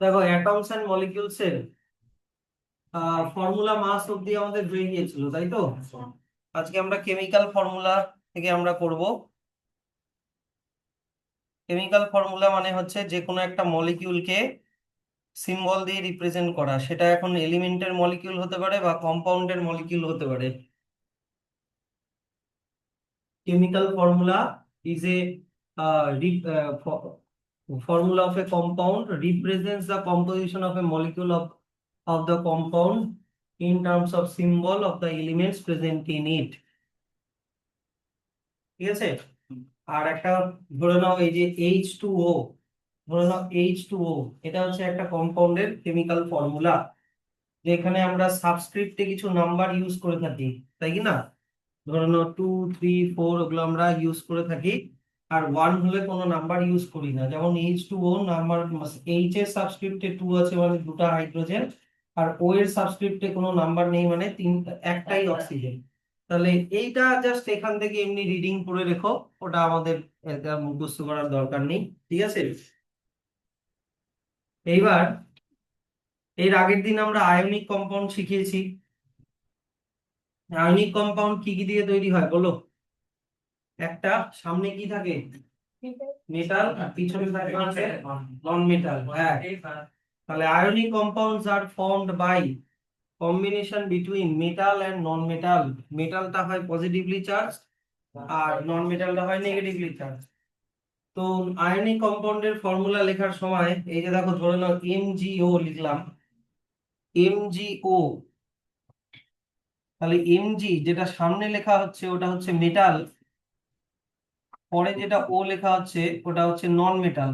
দেখো, atoms and molecules এর formula মাস অব্দি আমাদের হয়ে গিয়েছিল, তাই তো? আজকে আমরা কেমিক্যাল ফর্মুলা থেকে আমরা করব। কেমিক্যাল ফর্মুলা মানে হচ্ছে যে কোনো একটা মলিকিউলকে সিম্বল দিয়ে রিপ্রেজেন্ট করা, সেটা এখন এলিমেন্টের মলিকিউল হতে পারে বা কম্পাউন্ডের মলিকিউল হতে পারে। Chemical formula is a formula of a compound represents the composition of a molecule of the compound in terms of symbol of the elements present in it. ঠিক আছে? আর একটা ধরে নাও, এই যে H2O, ধরে নাও H2O, এটা হচ্ছে একটা কম্পাউন্ডের কেমিক্যাল ফর্মুলা, যেখানে আমরা সাবস্ক্রিপ্টে কিছু নাম্বার ইউজ করে থাকি, তাই কি না? ধরে নাও 2, 3, 4 ওগুলো আমরা ইউজ করে থাকি। আর 1 হলে কোনো নাম্বার ইউজ করি না, যেমন H2O নাম্বার, এইচ এর সাবস্ক্রিপ্টে 2 আছে মানে দুটো হাইড্রোজেন, আর ও এর সাবস্ক্রিপ্টে কোনো নাম্বার নেই মানে একটাই অক্সিজেন। তাহলে এইটা জাস্ট এখান থেকে এমনি রিডিং করে রেখো, ওটা আমাদের এটা মুখস্থ করার দরকার নেই। ঠিক আছে? এইবার এর আগের দিন আমরা আয়নিক কম্পাউন্ড শিখিয়েছি। আয়নিক কম্পাউন্ড কি কি দিয়ে তৈরি হয় বলো? একটা সামনে কি থাকে? মেটাল, আর পিছনে থাকে হচ্ছে নন মেটাল। হ্যাঁ, তাহলে ionic compounds are formed by combination between metal and non metal. মেটালটা হয় পজিটিভলি চার্জ আর নন মেটালটা হয় নেগেটিভলি চার্জ। তো আয়নিক কম্পাউন্ডের ফর্মুলা লেখার সময় এই যে দেখো, ধরে নাও MgO লিখলাম, MgO, তাহলে Mg যেটা সামনে লেখা হচ্ছে ওটা হচ্ছে মেটাল, পরে যেটা ও লেখা হচ্ছে ওটা হচ্ছে নন মেটাল,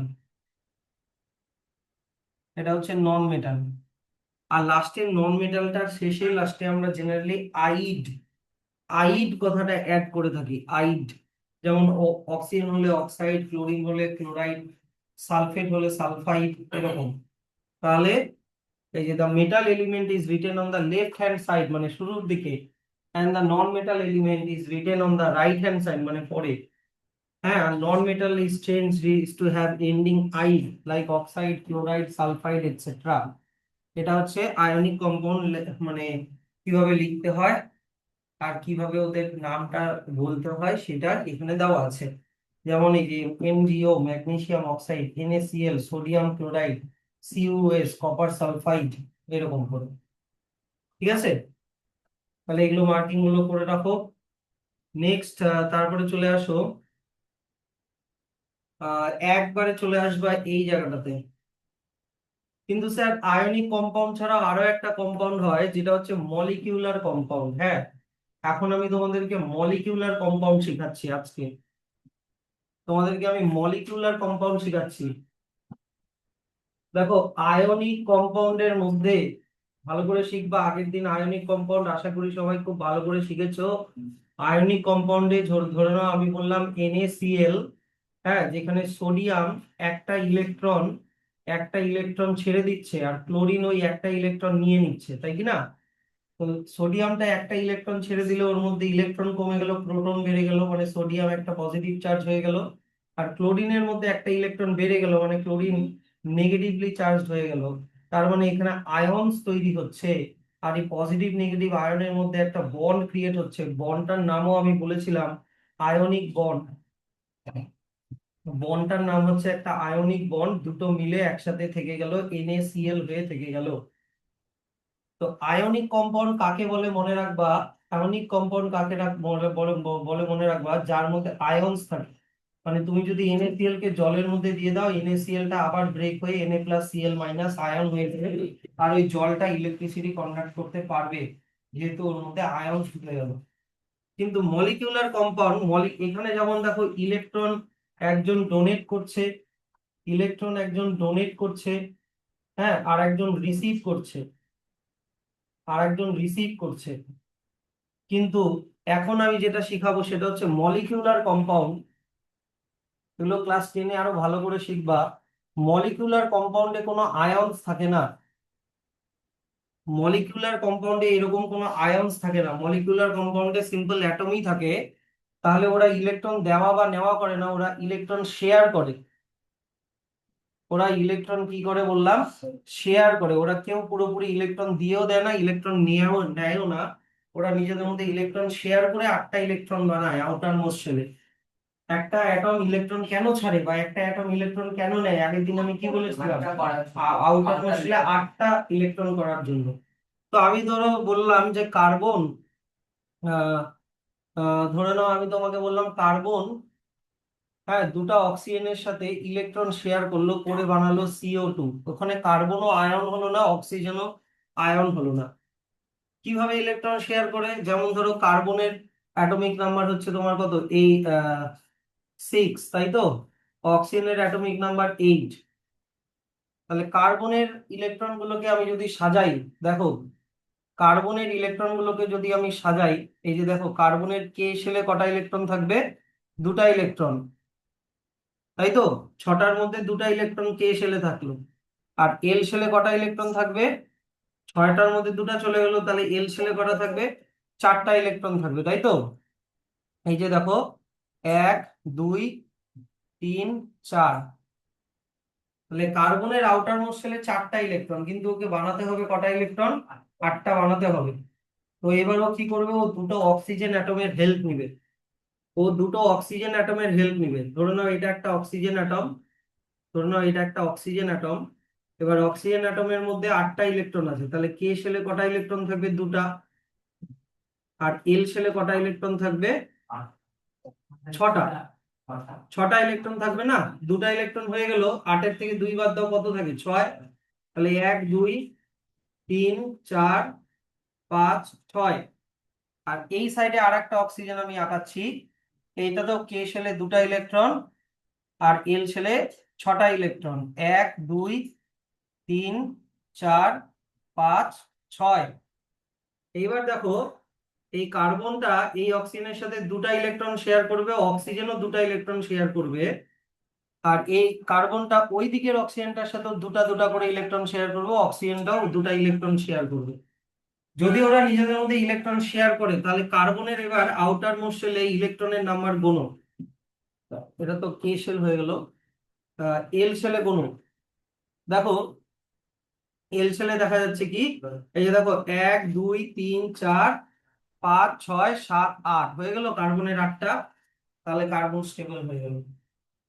এটা হচ্ছে নন মেটাল। আর লাস্টে নন মেটালটার শেষে লাস্টে আমরা জেনারেলি আইড, আইড কথাটা অ্যাড করে থাকি, আইড। যেমন অক্সিজেন হলে অক্সাইড, ক্লোরিন হলে ক্লোরাইড, সালফেট হলে সালফাইড, এরকম। তাহলে এই যে the metal element is written on the left hand side মানে শুরুর দিকে, and the non metal element is written on the right hand side মানে পরে। হ্যাঁ, non metal is change is to have ending ide like oxide, chloride, sulphide etcetera. এটা হচ্ছে ionic compound, মানে কিভাবে লিখতে হয় আর কিভাবে ওদের নামটা বলতে হয় সেটা এখানে দেওয়া আছে। যেমন এই যে MgO magnesium oxide, NaCl sodium chloride, CuS copper sulphide, এরকম করে। ঠিক আছে? তাহলে এগুলো মার্কিং গুলো করে রাখো। নেক্সট, তারপরে চলে আসো, একবারে চলে আসবা এই জায়গাটাতে। কিন্তু স্যার আয়নিক কম্পাউন্ড ছাড়া আরো একটা কম্পাউন্ড হয় যেটা হচ্ছে মলিকিউলার কম্পাউন্ড। হ্যাঁ, এখন আমি তোমাদেরকে মলিকিউলার কম্পাউন্ড শেখাচ্ছি আজকে। তোমাদেরকে আমি মলিকিউলার কম্পাউন্ড শেখাচ্ছি। দেখো, আয়নিক কম্পাউন্ডের মধ্যে ভালো করে শিখবা। আগের দিন আয়নিক কম্পাউন্ড আশা করি সবাই খুব ভালো করে শিখেছো। আয়নিক কম্পাউন্ডে ধরে নাও আমি বললাম NaCl, হ্যাঁ, যেখানে সোডিয়াম একটা ইলেকট্রন ছেড়ে দিচ্ছে আর ক্লোরিন ওই একটা ইলেকট্রন নিয়ে নিচ্ছে, তাই কি না? তো সোডিয়ামটা একটা ইলেকট্রন ছেড়ে দিলে ওর মধ্যে ইলেকট্রন কমে গেল, প্রোটন বেড়ে গেল, মানে সোডিয়াম একটা পজিটিভ চার্জ হয়ে গেল। আর ক্লোরিনের মধ্যে একটা ইলেকট্রন বেড়ে গেল মানে ক্লোরিন নেগেটিভলি চার্জ হয়ে গেল। তার মানে এখানে আয়নস তৈরি হচ্ছে। আর এই পজিটিভ নেগেটিভ আয়নের মধ্যে একটা বন্ড ক্রিয়েট হচ্ছে, বন্ডটার নামও আমি বলেছিলাম আয়নিক বন্ড। বন্ডটার নাম হচ্ছে একটা আয়নিক বন্ড, দুটো মিলে একসাথে থেকে গেল, NaCl হয়ে থেকে গেল। তো আয়নিক কম্পাউন্ড কাকে বলে মনে রাখবা? আয়নিক কম্পাউন্ড কাকে বলে বলে বলে মনে রাখবা? যার মধ্যে আয়নস থাকে। মানে তুমি যদি NaCl কে জলের মধ্যে দিয়ে দাও, NaCl টা আবার ব্রেক হয়ে Na+Cl- আয়ন হয়ে যাবে, আর ওই জলটা ইলেকট্রিসিটি কনভার্ট করতে পারবে, যেহেতু ওর মধ্যে আয়ন ঢুকে গেল। কিন্তু মলিকিউলার কম্পাউন্ড, এখানে যেমন দেখো ইলেকট্রন একজন ডোনেট করছে, হ্যাঁ, আর একজন রিসিভ করছে। কিন্তু এখন আমি যেটা শিখাবো সেটা হচ্ছে মলিকিউলার কম্পাউন্ড। এগুলো ক্লাস 10-এ আরো ভালো করে শিখবা। মলিকিউলার কম্পাউন্ডে কোনো আয়নস থাকে না। মলিকিউলার কম্পাউন্ডে এরকম কোনো আয়নস থাকে না, মলিকিউলার কম্পাউন্ডে সিম্পল অ্যাটমই থাকে। তাহলে ওরা ইলেকট্রন দেওয়া বা নেওয়া করে না, ওরা ইলেকট্রন শেয়ার করে। ওরা ইলেকট্রন কি করে বললাম, শেয়ার করে। ওরা কেউ পুরোপুরি ইলেকট্রন দিয়েও দেয় না, ইলেকট্রন নিয়েও নেয়ও না। ওরা নিজেদের মধ্যে ইলেকট্রন শেয়ার করে 8টা ইলেকট্রন বানায় আউটার মোস্ট শেলে। একটা অ্যাটম ইলেকট্রন কেন ছাড়ে বা একটা অ্যাটম ইলেকট্রন কেন নেয়, আগের দিন আমি কি বলেছিলাম, আউটার মোস্ট শেলে 8টা ইলেকট্রন করার জন্য। তো আমি ধরো বললাম যে কার্বন, আহ ধরে নাও আমি তোমাকে বললাম কার্বন, হ্যাঁ, দুটা অক্সিজেনের সাথে ইলেকট্রন শেয়ার করলো করে বানালো CO2। ওখানে কার্বনও আয়ন হলো না, অক্সিজেনও আয়ন হলো না। কিভাবে ইলেকট্রন শেয়ার করে, যেমন ধরো কার্বনের অ্যাটমিক নাম্বার হচ্ছে তোমার কত, এই 6, তাই তো? অক্সিজেনের অ্যাটমিক নাম্বার 8। তাহলে কার্বনের ইলেকট্রন গুলোকে আমি যদি সাজাই, দেখো কার্বনের ইলেকট্রন গুলোকে যদি আমি সাজাই, এই যে দেখো কার্বনের কে শেলে কটা ইলেকট্রন থাকবে, দুটা ইলেকট্রন, তাই তো? 6টার মধ্যে দুটা ইলেকট্রন কে শেলে থাকলো। আর এল শেলে কটা ইলেকট্রন থাকবে, 6টার মধ্যে দুটা চলে গেলো, তাহলে এল শেলে কটা থাকবে, 4টা ইলেকট্রন থাকবে, তাই তো? এই যে দেখো 1 2 3 4, তাহলে কার্বনের আউটার মোস্ট শেলে 4টা ইলেকট্রন, কিন্তু ওকে বানাতে হবে কটা ইলেকট্রন, 8টা বানাতে হবে। তো এবার ও কি করবে, ও দুটো অক্সিজেন অ্যাটমের হেল্প নিবে। ও দুটো অক্সিজেন অ্যাটমের হেল্প নিবে। ধরে নাও এটা একটা অক্সিজেন অ্যাটম, ধরে নাও এটা একটা অক্সিজেন অ্যাটম। এবার অক্সিজেন অ্যাটমের মধ্যে 8টা ইলেকট্রন আছে, তাহলে কে শেলে কটা ইলেকট্রন থাকবে, দুটা। আর এল শেলে কটা ইলেকট্রন থাকবে, 6টা। 6টা ইলেকট্রন থাকবে না, দুটা ইলেকট্রন হয়ে গেল। 8-এর থেকে 2 বাদ দাও, কত থাকে, 6। তাহলে 1 2 3 4 5 6। আর এই সাইডে আর একটা অক্সিজেন আমি আঁকাচ্ছি। এইটা তো কে শেলে দুটা ইলেকট্রন, আর এল শেলে 6টা ইলেকট্রন, 1 2 3 4 5 6। এইবার দেখো এই কার্বনটা এই অক্সিজেনের সাথে দুটা ইলেকট্রন শেয়ার করবে, অক্সিজেনও দুটা ইলেকট্রন শেয়ার করবে। আর এই কার্বনটা ওই দিকের অক্সিজেনটার সাথে দুটা দুটা করে ইলেকট্রন শেয়ার করবে, অক্সিজেনটাও দুটা ইলেকট্রন শেয়ার করবে। যদি ওরা নিজেদের মধ্যে ইলেকট্রন শেয়ার করে, তাহলে কার্বনের এবার আউটার মোস্ট শেলে ইলেকট্রনের নাম্বার গোনো। এটা তো কে শেল হয়ে গেল। এল শেলে গোনো, দেখো এল শেলে দেখা যাচ্ছে কি, এই যে দেখো 1 2 3 4 5 6 7 8 হয়ে গেল কার্বনের 8টা। তাহলে কার্বন স্টেবল হয়ে গেল।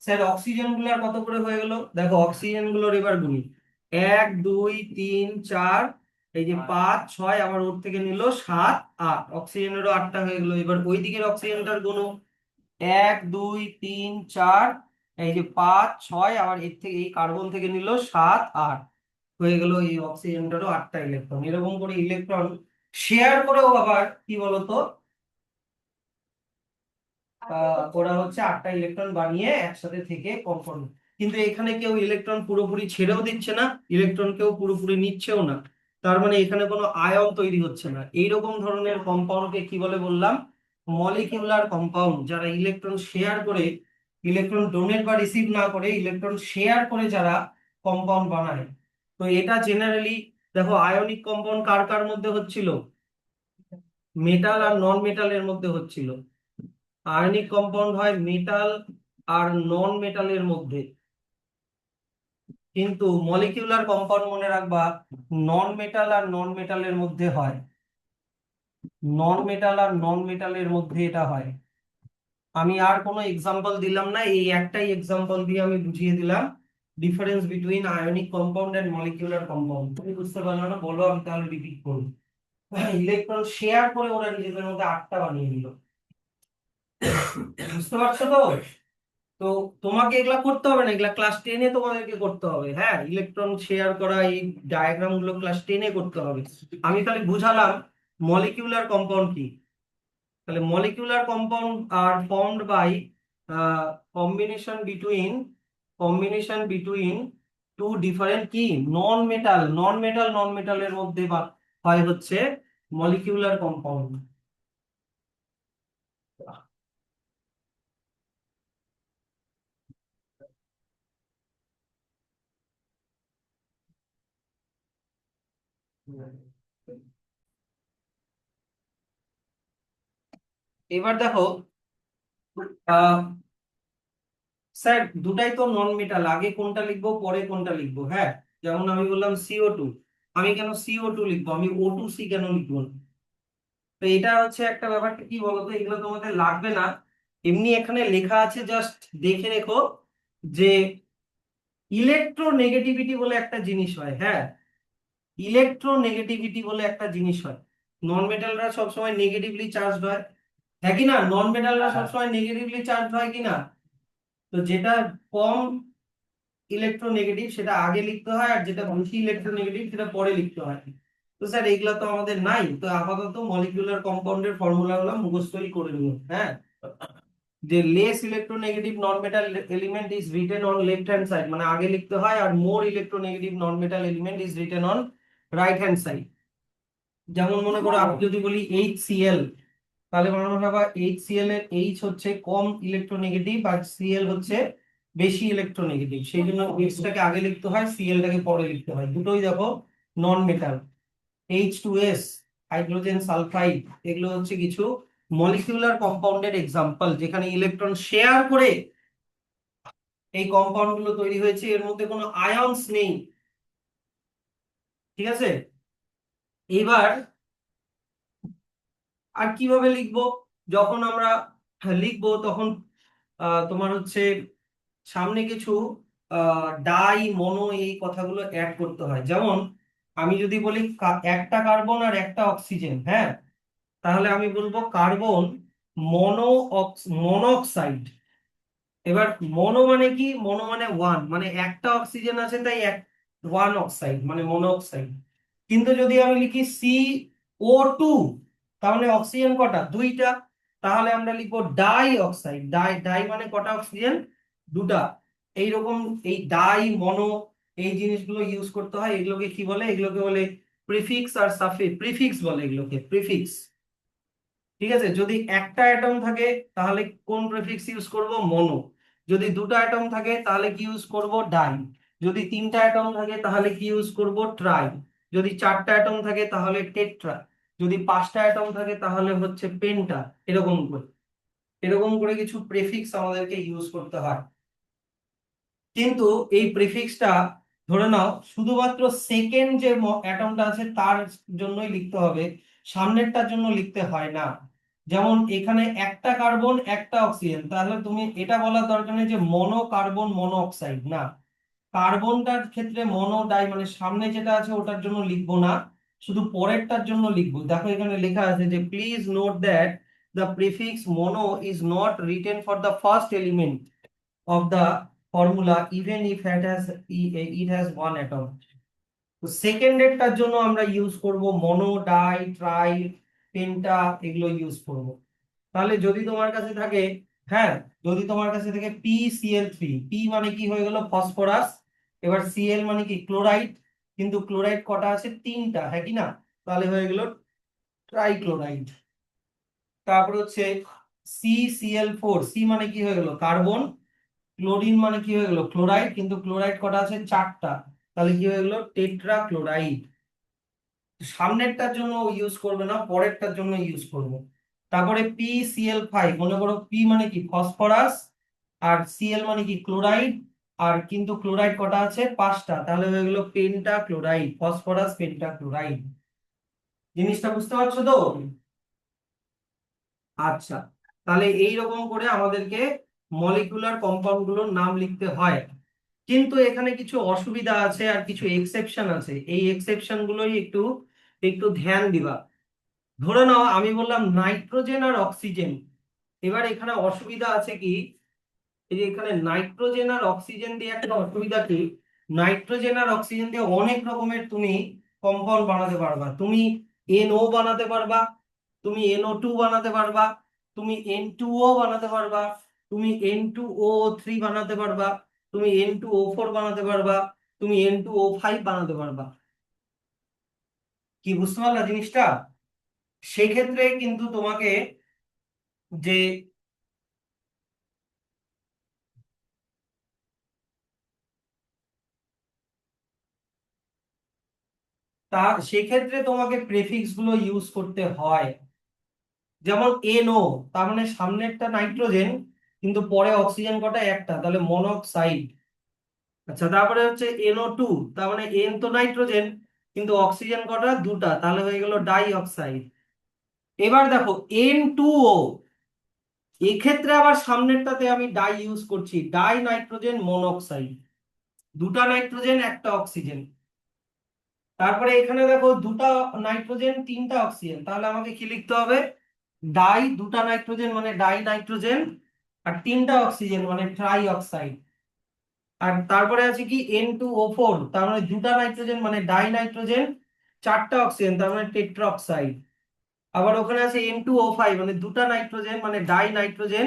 স্যার অক্সিজেন গুলার কত করে হয়ে গেল, দেখো অক্সিজেন গুলোর এবার গুনি। 1 2 3 4, এই যে 5 6, আবার ওর থেকে নিল 7 8, অক্সিজেনেরও 8টা হয়ে গেল। এবার ওই দিকের অক্সিজেনটার গুণ, 1 2 3 4, এই যে 5 6, আবার এর থেকে এই কার্বন থেকে নিল 7 8, হয়ে গেল এই অক্সিজেনটারও 8টা ইলেকট্রন। এরকম করে ইলেকট্রন শেয়ার করেও আবার কি বলতো, ওরা হচ্ছে 8টা ইলেকট্রন বানিয়ে একসাথে থেকে কম্পাউন্ড। কিন্তু এখানে কেউ ইলেকট্রন পুরোপুরি ছেড়েও দিচ্ছে না, ইলেকট্রন কেউ পুরোপুরি নিচ্ছেও না। তার মানে এখানে কোনো আয়ন তৈরি হচ্ছে না। এইরকম ধরনের কম্পাউন্ডকে কি বলে বললাম, মলিকিউলার কম্পাউন্ড। যারা ইলেকট্রন শেয়ার করে, ইলেকট্রন ডোনেট বা রিসিভ না করে, ইলেকট্রন শেয়ার করে যারা কম্পাউন্ড বানায়। তো এটা জেনারেলি দেখো আয়নিক কম্পাউন্ড কার কার মধ্যে হচ্ছিল, মেটাল আর নন মেটালের মধ্যে হচ্ছিল। আয়নিক কম্পাউন্ড হয় মেটাল আর নন মেটালের মধ্যে, কিন্তু মলিকিউলার কম্পাউন্ড মনে রাখবা নন মেটাল আর নন মেটালের মধ্যে হয়। নন মেটাল আর নন মেটালের মধ্যে এটা হয়। আমি আর কোনো এক্সাম্পল দিলাম না, এই একটাই এক্সাম্পল দিয়ে আমি বুঝিয়ে দিলাম difference between ionic compound and molecular compound. তুমি বুঝতে পারলো না, বলো, আমি তাহলে রিপিট করি। ইলেকট্রন শেয়ার করে ওরা নিজেদের মধ্যে 8টা বানিয়ে নিল। বুঝতে পারছো তো? তো তোমাকে এগুলা করতে হবে না, এগুলা ক্লাস 10-এ তোমাদেরকে করতে হবে। হ্যাঁ, ইলেকট্রন শেয়ার করা এই ডায়াগ্রাম গুলো ক্লাস 10-এ করতে হবে। আমি খালি বুঝালাম মলিকিউলার কম্পাউন্ড কি। তাহলে molecular compound are formed by combination between combination between two different কি, নন মেটাল। নন মেটালের মধ্যে বা হয় হচ্ছে মলিকিউলার কম্পাউন্ড। এবার দেখো স্যার দুটাই তো নন মেটাল, আগে কোনটা লিখবো পরে কোনটা লিখবো? হ্যাঁ, যেমন আমি বললাম CO2, আমি কেন CO2 লিখবো, আমি O2C কেন লিখবো না? তো এটা হচ্ছে একটা ব্যাপারটা কি বলতো, এগুলো তোমাদের লাগবে না, এমনি এখানে লেখা আছে, জাস্ট দেখে রেখো যে ইলেকট্রোনেগেটিভিটি বলে একটা জিনিস হয়। হ্যাঁ, ইলেকট্রোনেগেটিভিটি বলে একটা জিনিস হয়। নন মেটালরা সবসময় নেগেটিভলি চার্জড হয়, হ্যাঁ কি না? নন মেটালরা সবসময় নেগেটিভলি চার্জড হয় কি না? তো যেটা কম ইলেকট্রোনেগেটিভ সেটা আগে লিখতে হয়, আর যেটা বেশি ইলেকট্রোনেগেটিভ সেটা পরে লিখতে হয়। তো স্যার এগুলো তো আমাদের নাই, তো আপাতত মলিকিউলার কম্পাউন্ডের ফর্মুলাগুলো মুখস্থই করে নিন। হ্যাঁ, যে less electronegative non metal element is written on left hand side, মানে আগে লিখতে হয়, আর more electronegative non metal element is written on right hand side. যেমন মনে করো আমি যদি বলি HCl, তাহলে মনে ভাবা HCl এর H হচ্ছে কম ইলেকট্রোনেগেটিভ আর Cl হচ্ছে বেশি ইলেকট্রোনেগেটিভ, সেই জন্য H টাকে আগে লিখতে হয়, Cl টাকে পরে লিখতে হয়, দুটোই দেখো নন মেটাল। H2S, হাইড্রোজেন সালফাইড, এগুলো হচ্ছে কিছু মলিকিউলার কম্পাউন্ডের এক্সাম্পল, যেখানে ইলেকট্রন শেয়ার করে এই কম্পাউন্ড গুলো তৈরি হয়েছে, এর মধ্যে কোনো আয়নস নেই। ঠিক আছে, এবার আর কিভাবে লিখবো? যখন আমরা লিখবো তখন তোমার হচ্ছে সামনে কিছু ডাই মনো এই কথাগুলো অ্যাড করতে হয়। যেমন আমি যদি বলি একটা কার্বন আর একটা অক্সিজেন, হ্যাঁ, তাহলে আমি বলবো কার্বন মনো মনোক্সাইড। এবার মনো মানে কি? মনো মানে ওয়ান, মানে একটা অক্সিজেন আছে তাই এক, ওয়ান অক্সাইড মানে মনোক্সাইড। কিন্তু যদি আমি লিখি CO2, তাহলে অক্সিজেন কটা? দুইটা, তাহলে আমরা লিখবো ডাই অক্সাইড। ডাই ডাই মানে কটা অক্সিজেন? দুটা। এইরকম এই ডাই মনো এই জিনিসগুলো ইউজ করতে হয়। এগুলোকে কি বলে? এগুলোকে বলে প্রিফিক্স আর সাফিক্স, প্রিফিক্স বলে এগুলোকে, প্রিফিক্স। ঠিক আছে, যদি একটা অ্যাটম থাকে তাহলে কোন প্রিফিক্স ইউজ করব? মনো। যদি দুটো অ্যাটম থাকে তাহলে কি ইউজ করব? ডাই। যদি তিনটা অ্যাটম থাকে তাহলে কি ইউজ করব? ট্রাই। যদি চারটা অ্যাটম থাকে তাহলে টেট্রা। যদি পাঁচটা অ্যাটম থাকে তাহলে হচ্ছে পেন্টা। এরকম করে, এরকম করে কিছু প্রিফিক্স আমাদেরকে ইউজ করতে হয়। কিন্তু এই প্রিফিক্সটা ধরে নাও শুধুমাত্র সেকেন্ড যে অ্যাটমটা আছে তার জন্যই লিখতে হবে, সামনেরটার জন্য লিখতে হয় না। যেমন এখানে একটা কার্বন একটা অক্সিজেন, তাহলে তুমি এটা বলার দরকার নেই যে মনো কার্বন মনো অক্সাইড, না। কার্বনটার ক্ষেত্রে মনো ডাই মানে সামনে যেটা আছে ওটার জন্য লিখবো না, শুধু পরেরটার জন্য লিখবো। দেখো এখানে লেখা আছে যে please note that the prefix mono is not written for the first element of the formula even if it has one atom. তো সেকেন্ড এরটার জন্য আমরা ইউজ করব মনো, ডাই, ট্রাই, পেন্টা, এগুলো ইউজ করব। তাহলে যদি তোমার কাছে থাকে, হ্যাঁ, যদি তোমার কাছে থাকে PCl3, পি মানে কি হয়ে গেল? ফসফরাস। এবার Cl মানে কি? ক্লোরাইড। কিন্তু ক্লোরাইড কটা আছে? তিনটা, হ্যাঁ কি না? তাহলে হয়ে গেল ট্রাইক্লোরাইড। তারপর হচ্ছে CCl4, সি মানে কি হয়ে গেল? কার্বন। ক্লোরিন মানে কি হয়ে গেল? ক্লোরাইড। কিন্তু ক্লোরাইড কটা আছে? চারটা, তাহলে কি হয়ে গেল? Tetra chloride. সামনেরটার জন্য ইউজ করবে না, পরেরটার জন্য ইউজ করবে। তারপরে PCl5, মনে করো পি মানে কি? ফসফরাস, আর Cl মানে কি? ক্লোরাইড। আর কিন্তু ক্লোরাইড কটা আছে? পাঁচটা, তাহলে হয়ে গেল penta chloride, phosphorus penta chloride. জিনিসটা বুঝতে পারছো তো? আচ্ছা, তাহলে এই রকম করে আমাদেরকে মলিকুলার কম্পাউন্ড গুলোর নাম লিখতে হয়। কিন্তু এখানে কিছু অসুবিধা আছে আর কিছু এক্সেপশন আছে, এই এক্সেপশন গুলোই একটু একটু ধ্যান দিবা। ধরে নাও আমি বললাম নাইট্রোজেন আর অক্সিজেন, এবার এখানে অসুবিধা আছে কি? এই যে এখানে নাইট্রোজেন আর অক্সিজেন দিয়ে একটা অসুবিধা কি, নাইট্রোজেন আর অক্সিজেন দিয়ে অনেক রকমের তুমি কম্পাউন্ড বানাতে পারবা। তুমি NO বানাতে পারবা, তুমি NO2 বানাতে পারবা, তুমি N2O বানাতে পারবা, তুমি N2O3 বানাতে পারবা, তুমি N2O4 বানাতে পারবা, তুমি N2O5 বানাতে পারবা। কি বুঝতে পারলা জিনিসটা? সেক্ষেত্রে কিন্তু তোমাকে যে তা সেক্ষেত্রে তোমাকে প্রেফিক্স গুলো ইউজ করতে হয়। যেমন NO, তার মানে সামনেরটা নাইট্রোজেন, কিন্তু পরে অক্সিজেন কটা, একটা, তাহলে মনোক্সাইড। আচ্ছা, তারপরে হচ্ছে NO2, তার মানে N তো নাইট্রোজেন, কিন্তু অক্সিজেন কটা, দুটা, তাহলে হয়ে গেল ডাই অক্সাইড। এবার দেখো N2O, এক্ষেত্রে আবার সামনেরটাতে আমি ডাই ইউজ করছি, ডাই নাইট্রোজেন মনোক্সাইড, দুটা নাইট্রোজেন একটা অক্সিজেন। তারপরে এখানে দেখো দুটা নাইট্রোজেন তিনটা অক্সিজেন, তাহলে আমাকে কি লিখতে হবে, ডাই, দুটা নাইট্রোজেন মানে ডাই নাইট্রোজেন, আর তিনটা অক্সিজেন মানে ট্রাই অক্সাইড। আর তারপরে আছে কি N2O4, তার মানে দুটা নাইট্রোজেন মানে ডাই নাইট্রোজেন, চারটা অক্সিজেন তার মানে টেট্রা অক্সাইড। আবার ওখানে আছে N2O5, মানে দুটা নাইট্রোজেন মানে ডাই নাইট্রোজেন,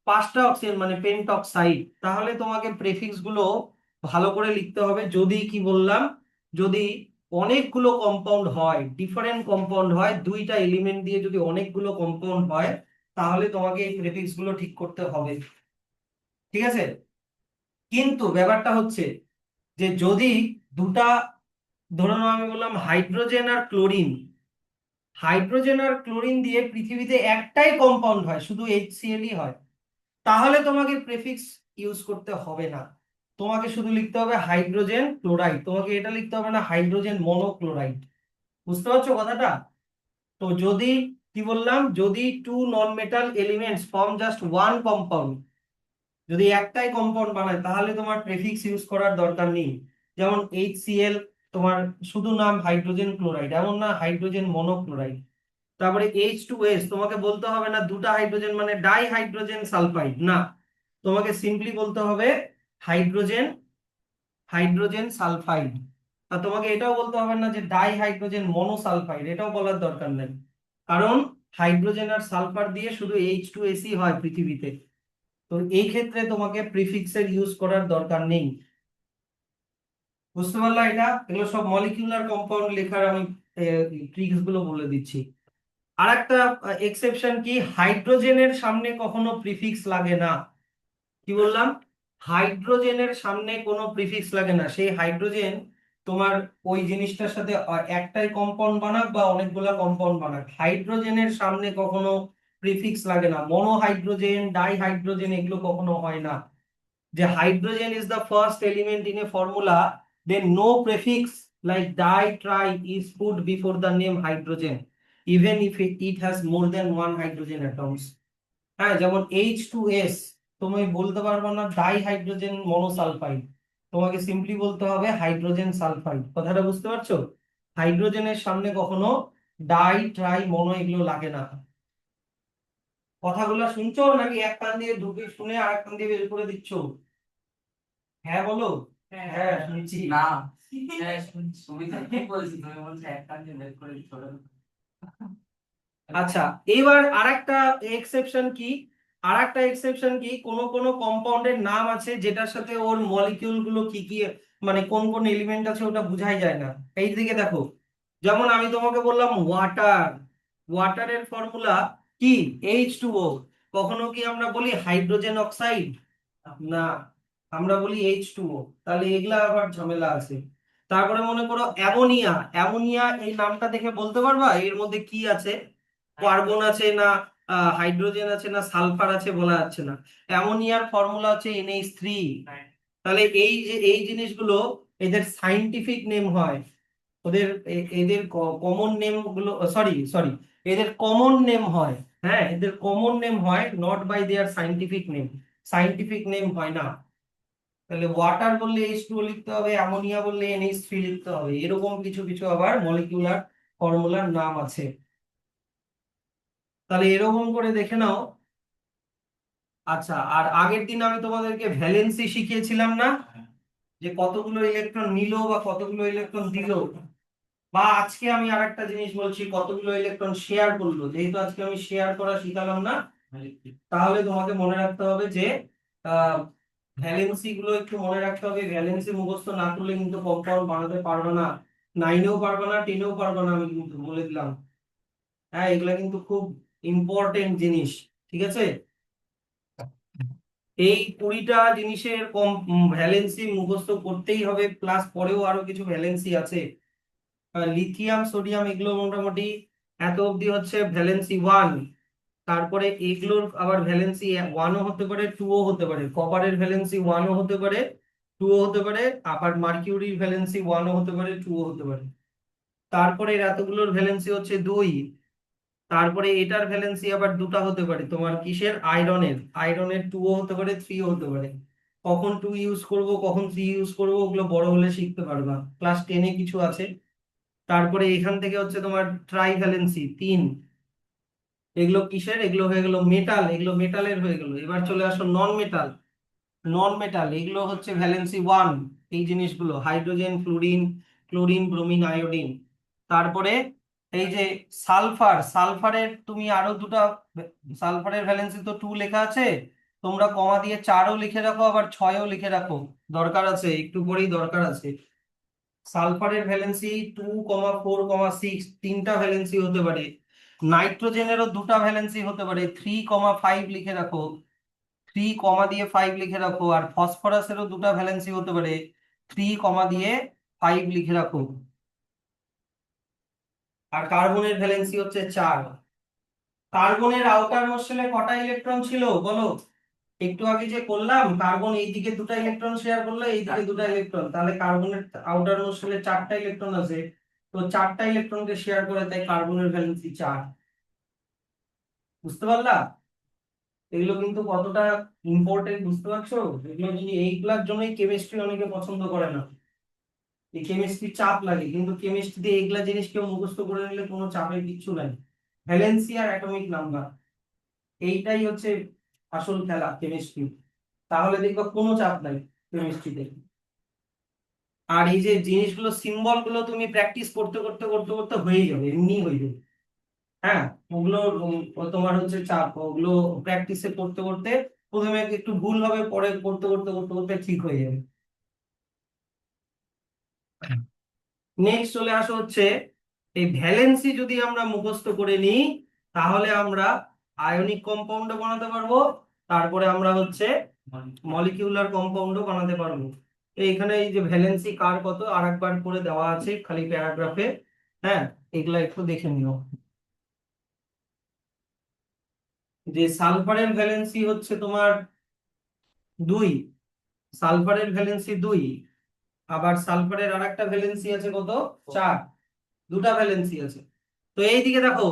পাঁচটা অক্সিজেন মানে পেন্টঅক্সাইড। তাহলে তোমাকে প্রেফিক্স গুলো ভালো করে লিখতে হবে। যদি কি বললাম, যদি অনেকগুলো কম্পাউন্ড হয়, ডিফারেন্ট কম্পাউন্ড হয়, দুইটা এলিমেন্ট দিয়ে যদি অনেকগুলো কম্পাউন্ড হয়, তাহলে তোমাকে এই প্রেফিক্স গুলো ঠিক করতে হবে। ঠিক আছে, কিন্তু ব্যাপারটা হচ্ছে যে যদি দুটা, ধরে নাও আমি বললাম হাইড্রোজেন আর ক্লোরিন, হাইড্রোজেন আর ক্লোরিন দিয়ে পৃথিবীতে একটাই কম্পাউন্ড হয়, শুধু HCl হয়, তাহলে তোমাকে প্রেফিক্স ইউজ করতে হবে না। তোমাকে শুধু লিখতে হবে হাইড্রোজেন ক্লোরাইড, তোমাকে এটা লিখতে হবে না হাইড্রোজেন মনোক্লোরাইড। বুঝতে পারছো কথাটা? তো যদি, কি বললাম, যদি two non metal elements form just one compound, যদি একটাই কম্পাউন্ড বানায়, তাহলে তোমার প্রেফিক্স ইউজ করার দরকার নেই। যেমন HCl, তোমার শুধু নাম হাইড্রোজেন ক্লোরাইড, এমন না হাইড্রোজেন মনোক্লোরাইড। তারপরে H2S, তোমাকে বলতে হবে না দুটা হাইড্রোজেন মানে ডাই হাইড্রোজেন সালফাইড, না, তোমাকে সিম্পলি বলতে হবে হাইড্রোজেন, হাইড্রোজেন সালফাইড। আর তোমাকে এটাও বলতে হবে না যে ডাই হাইড্রোজেন মনোসালফাইড, এটাও বলার দরকার নেই, কারণ হাইড্রোজেন আর সালফার দিয়ে শুধু H2Sই হয় পৃথিবীতে। তো এই ক্ষেত্রে তোমাকে প্রিফিক্সের ইউজ করার দরকার নেই। বুঝতে পারলা? এটা, এগুলো সব মলিকিউলার কম্পাউন্ড লেখার আমি ট্রিক্স গুলো বলে দিচ্ছি। আর একটা এক্সেপশন কি, হাইড্রোজেনের সামনে কখনো প্রিফিক্স লাগে না। কি বললাম, হাইড্রোজেনের সামনে কোনো প্রিফিক্স লাগে না। সেই হাইড্রোজেন তোমার ওই জিনিসটার সাথে একটাই কম্পাউন্ড বানাক বা অনেকগুলা কম্পাউন্ড বানাক, হাইড্রোজেনের সামনে কখনো প্রিফিক্স লাগে না। মনোহাইড্রোজেন, ডাই হাইড্রোজেন এগুলো কখনো হয় না। যে hydrogen is the first element in a formula, then no prefix like di, tri is put before the name hydrogen, even if it has more than one hydrogen atoms. হ্যাঁ, যেমন H2S, তুমি বলতে পারবে না ডাই হাইড্রোজেন মনোসালফাইড, তোমাকে simply বলতে হবে hydrogen sulphide. কথাটা বুঝতে পারছো? হাইড্রোজেনের সামনে কখনো ডাই, ট্রাই, মনো এগুলো লাগে না। কথাগুলো শুনছো নাকি এক কান দিয়ে ঢুকে শুনে আর এক কান দিয়ে বের করে দিচ্ছ? হ্যাঁ বলো। হ্যাঁ হ্যাঁ, শুনছি। না, হ্যাঁ তুমি তো ঠিক বলছি, তুমি বলছো এক কান দিয়ে বের করে ছোট। আচ্ছা, এবার আরেকটা এক্সেপশন কি, আরেকটা এক্সেপশন কি, কোন কোন কম্পাউন্ডের নাম আছে যেটার সাথে ওর মলিকিউল গুলো কি কি, মানে কোন কোন এলিমেন্ট আছে ওটা বোঝাই যায় না। এই দিকে দেখো, যেমন আমি তোমাকে বললাম ওয়াটার, ওয়াটারের ফর্মুলা কি, H2O। কখনো কি আমরা বলি হাইড্রোজেন অক্সাইড? না, আমরা বলি H2O। তাহলে এগুলা আবার ঝামেলা আছে। তারপরে মনে করো অ্যামোনিয়া, অ্যামোনিয়া এই নামটা দেখে বলতে পারবা এর মধ্যে কি আছে? কার্বন আছে না, হাইড্রোজেন আছে না, সালফার আছে, বলা যাচ্ছে না। অ্যামোনিয়ার ফর্মুলা হচ্ছে NH3। তাহলে এই যে এই জিনিসগুলো, এদের সাইন্টিফিক নেম হয়, ওদের এদের কমন নেম গুলো, সরি সরি, এদের কমন নেম হয়। হ্যাঁ, এদের কমন নেম হয়, not by their scientific name, scientific name হয় না। তাহলে ওয়াটার বললে H2O লিখতে হবে, অ্যামোনিয়া বললে NH3 লিখতে হবে, এরকম কিছু কিছু আবার মলিকিউলার ফর্মুলার নাম আছে। তাহলে এরকম করে দেখে নাও। আচ্ছা, আর আগের দিন আমি তোমাদেরকে ভ্যালেন্সি শিখিয়েছিলাম না, যে কতগুলো ইলেকট্রন নিল বা কতগুলো ইলেকট্রন দিল, বা আজকে আমি আরেকটা জিনিস বলছি, কতগুলো ইলেকট্রন শেয়ার করলো। যেহেতু আজকে আমি শেয়ার করা শিখালাম না, তাহলে তোমাকে মনে রাখতে হবে যে আহ ভ্যালেন্সি গুলো একটু মনে রাখতে হবে। ভ্যালেন্সি মুখস্থ না করলে কিন্তু কম্পাউন্ড বানাতে পারবে না, 9এও পারবে না, 10এও পারবে না, আমি কিন্তু বলে দিলাম। হ্যাঁ, এগুলা কিন্তু খুব ইম্পর্টেন্ট জিনিস। ঠিক আছে, এই 20টা জিনিসের কম ভ্যালেন্সি মুখস্থ করতেই হবে, প্লাস পরেও আরো কিছু ভ্যালেন্সি আছে। লিথিয়াম, সোডিয়াম এগুলো মোটামুটি এত অবধি হচ্ছে ভ্যালেন্সি 1। তারপরে এগুলোর আবার ভ্যালেন্সি 1ও হতে পারে 2ও হতে পারে, কপারের ভ্যালেন্সি 1ও হতে পারে 2ও হতে পারে, আবার মার্কিউরির ভ্যালেন্সি 1ও হতে পারে 2ও হতে পারে। তারপরে এর এতগুলোর ভ্যালেন্সি হচ্ছে 2। তারপরে এটার ভ্যালেন্সি আবার দুটা হতে পারে তোমার কিসের, আয়রনের। আয়রনের 2ও হতে পারে 3ও হতে পারে। কখন 2 ইউজ করব কখন 3 ইউজ করব ওগুলো বড় হলে শিখতে পারবা, ক্লাস 10-এ কিছু আছে। তারপরে এখান থেকে হচ্ছে তোমার ট্রাই ভ্যালেন্সি 3। এগুলো কিসের, এগুলো হয়ে গেল মেটাল, এগুলো মেটালের হয়ে গেল। এবার চলে আসো নন মেটাল। নন মেটাল এগুলো হচ্ছে ভ্যালেন্সি 1, এই জিনিসগুলো hydrogen, fluorine, chlorine, bromine, iodine. তারপরে এই যে সালফার, সালফারের তুমি আরো দুটা, সালফারের ভ্যালেন্সি তো 2 লেখা আছে, তোমরা কমা দিয়ে 4ও লিখে রাখো আবার 6ও লিখে রাখো, দরকার আছে, একটু পরেই দরকার আছে। সালফারের ভ্যালেন্সি 2,4,6 তিনটা ভ্যালেন্সি হতে পারে। নাইট্রোজেনেরও দুটা ভ্যালেন্সি হতে পারে, 3,5 লিখে রাখো, 3 কমা দিয়ে 5 লিখে রাখো। আর ফসফরাসেরও দুটা ভ্যালেন্সি হতে পারে, 3 কমা দিয়ে 5 লিখে রাখো। আর কার্বনের ভ্যালেন্সি হচ্ছে 4। কার্বনের আউটার মোস্টেলে কটা ইলেকট্রন ছিল বলো? একটু আগে যে করলাম, কার্বন এইদিকে দুটা ইলেকট্রন শেয়ার করলো, এইদিকে দুটা ইলেকট্রন, তাহলে কার্বনের আউটার মোস্টেলে 4টা ইলেকট্রন আছে। তো 4টা ইলেকট্রনকে শেয়ার করে, তাই কার্বনের ভ্যালেন্সি 4। বুঝতে পারলা? এগুলো কিন্তু কতটা ইম্পর্টেন্ট বুঝতে পারছো? এগুলো যদি এইগুলোর জন্যই কেমিস্ট্রি অনেকে পছন্দ করে না, এই কেমিস্ট্রি চাপ লাগে, কিন্তু কেমিস্ট্রিতে এইগুলা জিনিস কেউ মুখস্থ করে নিলে কোনো চাপের কিচ্ছু নাই। ভ্যালেন্সি আর অ্যাটমিক নাম্বার, এইটাই হচ্ছে আসল খেলা কেমিস্ট্রি। তাহলে দেখবা কোনো চাপ নাই কেমিস্ট্রিতে। আর এই যে জিনিসগুলো, সিম্বল গুলো তুমি প্র্যাকটিস করতে করতে করতে করতে হয়ে যাবে, এমনি হয়ে যাবে। হ্যাঁ, ওগুলো তোমার হচ্ছে চাপ, ওগুলো প্র্যাকটিসে করতে করতে প্রথমে একটু ভুল হবে, পরে করতে করতে করতে করতে ঠিক হয়ে যাবে। নেক্সট চলে আসো হচ্ছে, এই ভ্যালেন্সি যদি আমরা মুখস্থ করে নিই তাহলে আমরা আয়নিক কম্পাউন্ডও বানাতে পারবো, তারপরে আমরা হচ্ছে মলিকিউলার কম্পাউন্ডও বানাতে পারবো। তো এখানে এই যে ভ্যালেন্সি কার কত আরেকবার করে দেওয়া আছে খালি প্যারাগ্রাফে। হ্যাঁ, এগুলা একটু দেখে নিও। যে সালফারের ভ্যালেন্সি হচ্ছে তোমার 2, সালফারের ভ্যালেন্সি 2। আবার সালফারের আরেকটা ভ্যালেন্সি আছে কত, 4। দুটা ভ্যালেন্সি আছে। তো এইদিকে দেখো,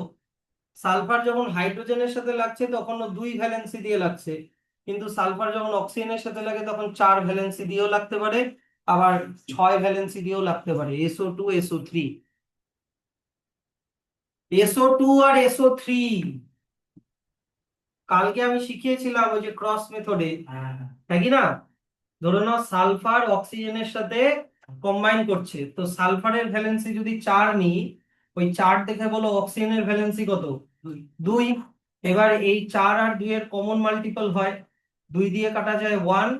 সালফার যখন হাইড্রোজেনের সাথে লাগছে তখন 2 ভ্যালেন্সি দিয়ে লাগছে, কিন্তু সালফার যখন অক্সিজেনের সাথে লাগে তখন 4 ভ্যালেন্সি দিয়েও লাগতে পারে, আবার 6 ভ্যালেন্সি দিয়েও লাগতে পারে, SO2 SO3। SO2 আর SO3 কালকে আমি শিখিয়েছিলাম ওই যে ক্রস মেথডে, তাই কি না? ধরে নাও সালফার অক্সিজেনের সাথে কম্বাইন করছে, তো সালফারের ভ্যালেন্সি যদি 4 নিই, ওই 4 দেখে বলো অক্সিজেনের ভ্যালেন্সি কত, 2। এবার এই 4 আর 2 এর কমন মাল্টিপল হয়, 2 দিয়ে কাটা যায় 1,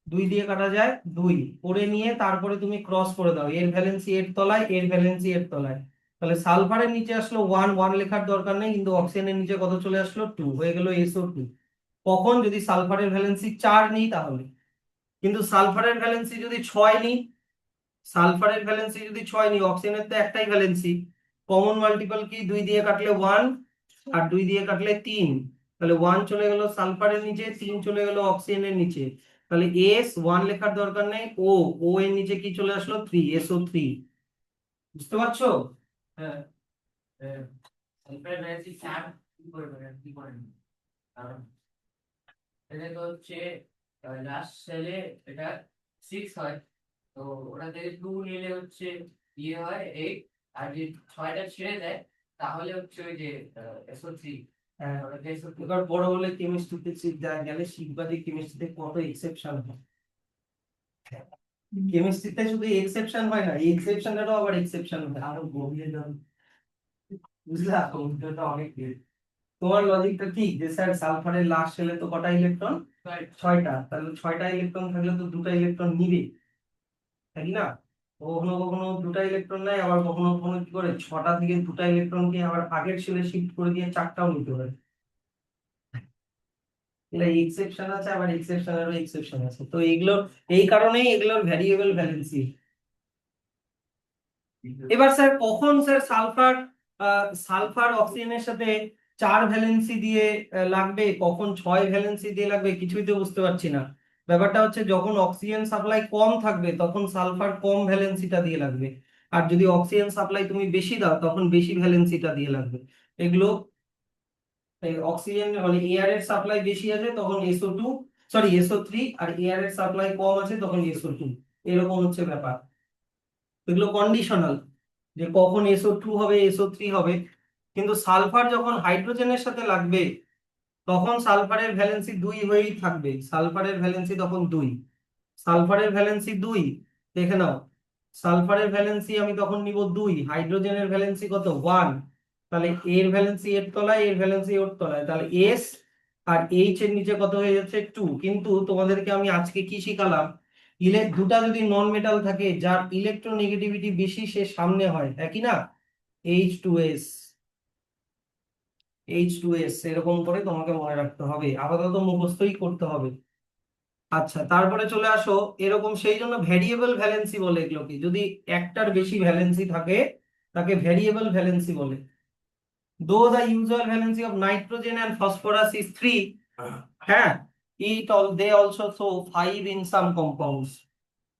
2 দিয়ে কাটা যায় 2, করে নিয়ে তারপরে তুমি ক্রস করে দাও, এর ভ্যালেন্সি এর তলায়, এর ভ্যালেন্সি এর তলায়। তাহলে সালফারের নিচে আসলো 1, 1 লেখার দরকার নেই, কিন্তু অক্সিজেনের নিচে কত চলে আসলো, 2 হয়ে গেল SO2। কখন, যদি সালফারের ভ্যালেন্সি 4 নিই তাহলে। কিন্তু সালফারের ভ্যালেন্সি যদি 6 নিই, সালফারের ভ্যালেন্সি যদি 6 নিই, অক্সিজেনের তো একটাই ভ্যালেন্সি, কমন মাল্টিপল কি, 2 দিয়ে কাটলে 1 আর 2 দিয়ে কাটলে 3, তাহলে 1 চলে গেল সালফারের নিচে, 3 চলে গেল অক্সিজেনের নিচে। তাহলে S 1 লেখার দরকার নেই, ও ও এর নিচে কি চলে আসলো, 3, SO3। বুঝতে পারছো? হ্যাঁ, সালফার ভ্যালেন্সি 4 কি করে কি করে কারণ এটা তো হচ্ছে লাস্ট সেলে এটা 6 হয়, তো ওটা থেকে 2 নিলে হচ্ছে ইয়ে হয় 8, আর যদি 6টা ছেড়ে দেয় তাহলে হচ্ছে ওই যে SO3। হ্যাঁ, ওটাকে SO2। এবার বড় হলে কেমিস্ট্রিতে গেলে শিখবা যে কেমিস্ট্রিতে কত এক্সেপশন হয়। কেমিস্ট্রিতে শুধু এক্সেপশন হয় না, এক্সেপশনেরও আবার এক্সেপশন হয়, আরো গভীরে যাবে। বুঝলা? কম্পিউটারটা অনেক দেরি। তোমার লজিকটা ঠিক যে স্যার সালফারের লাস্ট শেলে তো কটা ইলেকট্রন, 6টা, তাহলে 6টা ইলেকট্রন থাকলে তো দুটা ইলেকট্রন নিবে, তাই কি না? কখনো কখনো দুটা ইলেকট্রন নেয়, আবার কখনো কখনো কি করে 6টা থেকে দুটা ইলেকট্রনকে আবার আগের শেলে শিফট করে দিয়ে 4টাও নিতে পারে। এটা এক্সেপশন আছে, আবার এক্সেপশনেরও এক্সেপশন আছে, তো এগুলো এই কারণেই এগুলোর ভ্যারিয়েবল ভ্যালেন্সি। এবার স্যার কখন স্যার সালফার সালফার অক্সিজেনের সাথে 4 ভ্যালেন্সি দিয়ে লাগবে, কখন 6 ভ্যালেন্সি দিয়ে লাগবে, কিছুই তো বুঝতে পারছি না। ব্যাপারটা হচ্ছে যখন অক্সিজেন সাপ্লাই কম থাকবে তখন সালফার কম ভ্যালেন্সিটা দিয়ে লাগবে, আর যদি অক্সিজেন সাপ্লাই তুমি বেশি দাও তখন বেশি ভ্যালেন্সিটা দিয়ে লাগবে। এগুলো অক্সিজেন মানে এয়ার এর সাপ্লাই বেশি আছে তখন SO2, সরি SO3, আর এয়ার এর সাপ্লাই কম আছে তখন SO2। এরকম হচ্ছে ব্যাপার। এগুলো কন্ডিশনাল, যে কখন SO2 হবে SO3 হবে। কিন্তু সালফার যখন হাইড্রোজেনের সাথে লাগবে তখন সালফারের ভ্যালেন্সি 2 হয়েই থাকবে, সালফারের ভ্যালেন্সি তখন 2। সালফারের ভ্যালেন্সি 2, দেখে নাও, সালফারের ভ্যালেন্সি আমি তখন নিব 2, হাইড্রোজেনের ভ্যালেন্সি কত 1, তাহলে এর ভ্যালেন্সি এর তলায়, এর ভ্যালেন্সি ওর তলায়, তাহলে S আর H এর নিচে কত হয়ে যাচ্ছে 2। কিন্তু তোমাদেরকে আমি আজকে কি শিখালাম, দুটা যদি নন মেটাল থাকে যার ইলেকট্রোনেগেটিভিটি বেশি সে সামনে হয়, একই না, H2S, H2S এরকম করে তোমাকে মনে রাখতে হবে, আপাতত মুখস্থই করতে হবে। আচ্ছা, তারপরে চলে আসো, এরকম সেই জন্য ভ্যারিয়েবল ভ্যালেন্সি বলে এগুলোকে, যদি একটার বেশি ভ্যালেন্সি থাকে তাকে ভ্যারিয়েবল ভ্যালেন্সি বলে। Though the usual valency of nitrogen and phosphorus is 3, হ্যাঁ, they also show 5 in some compounds.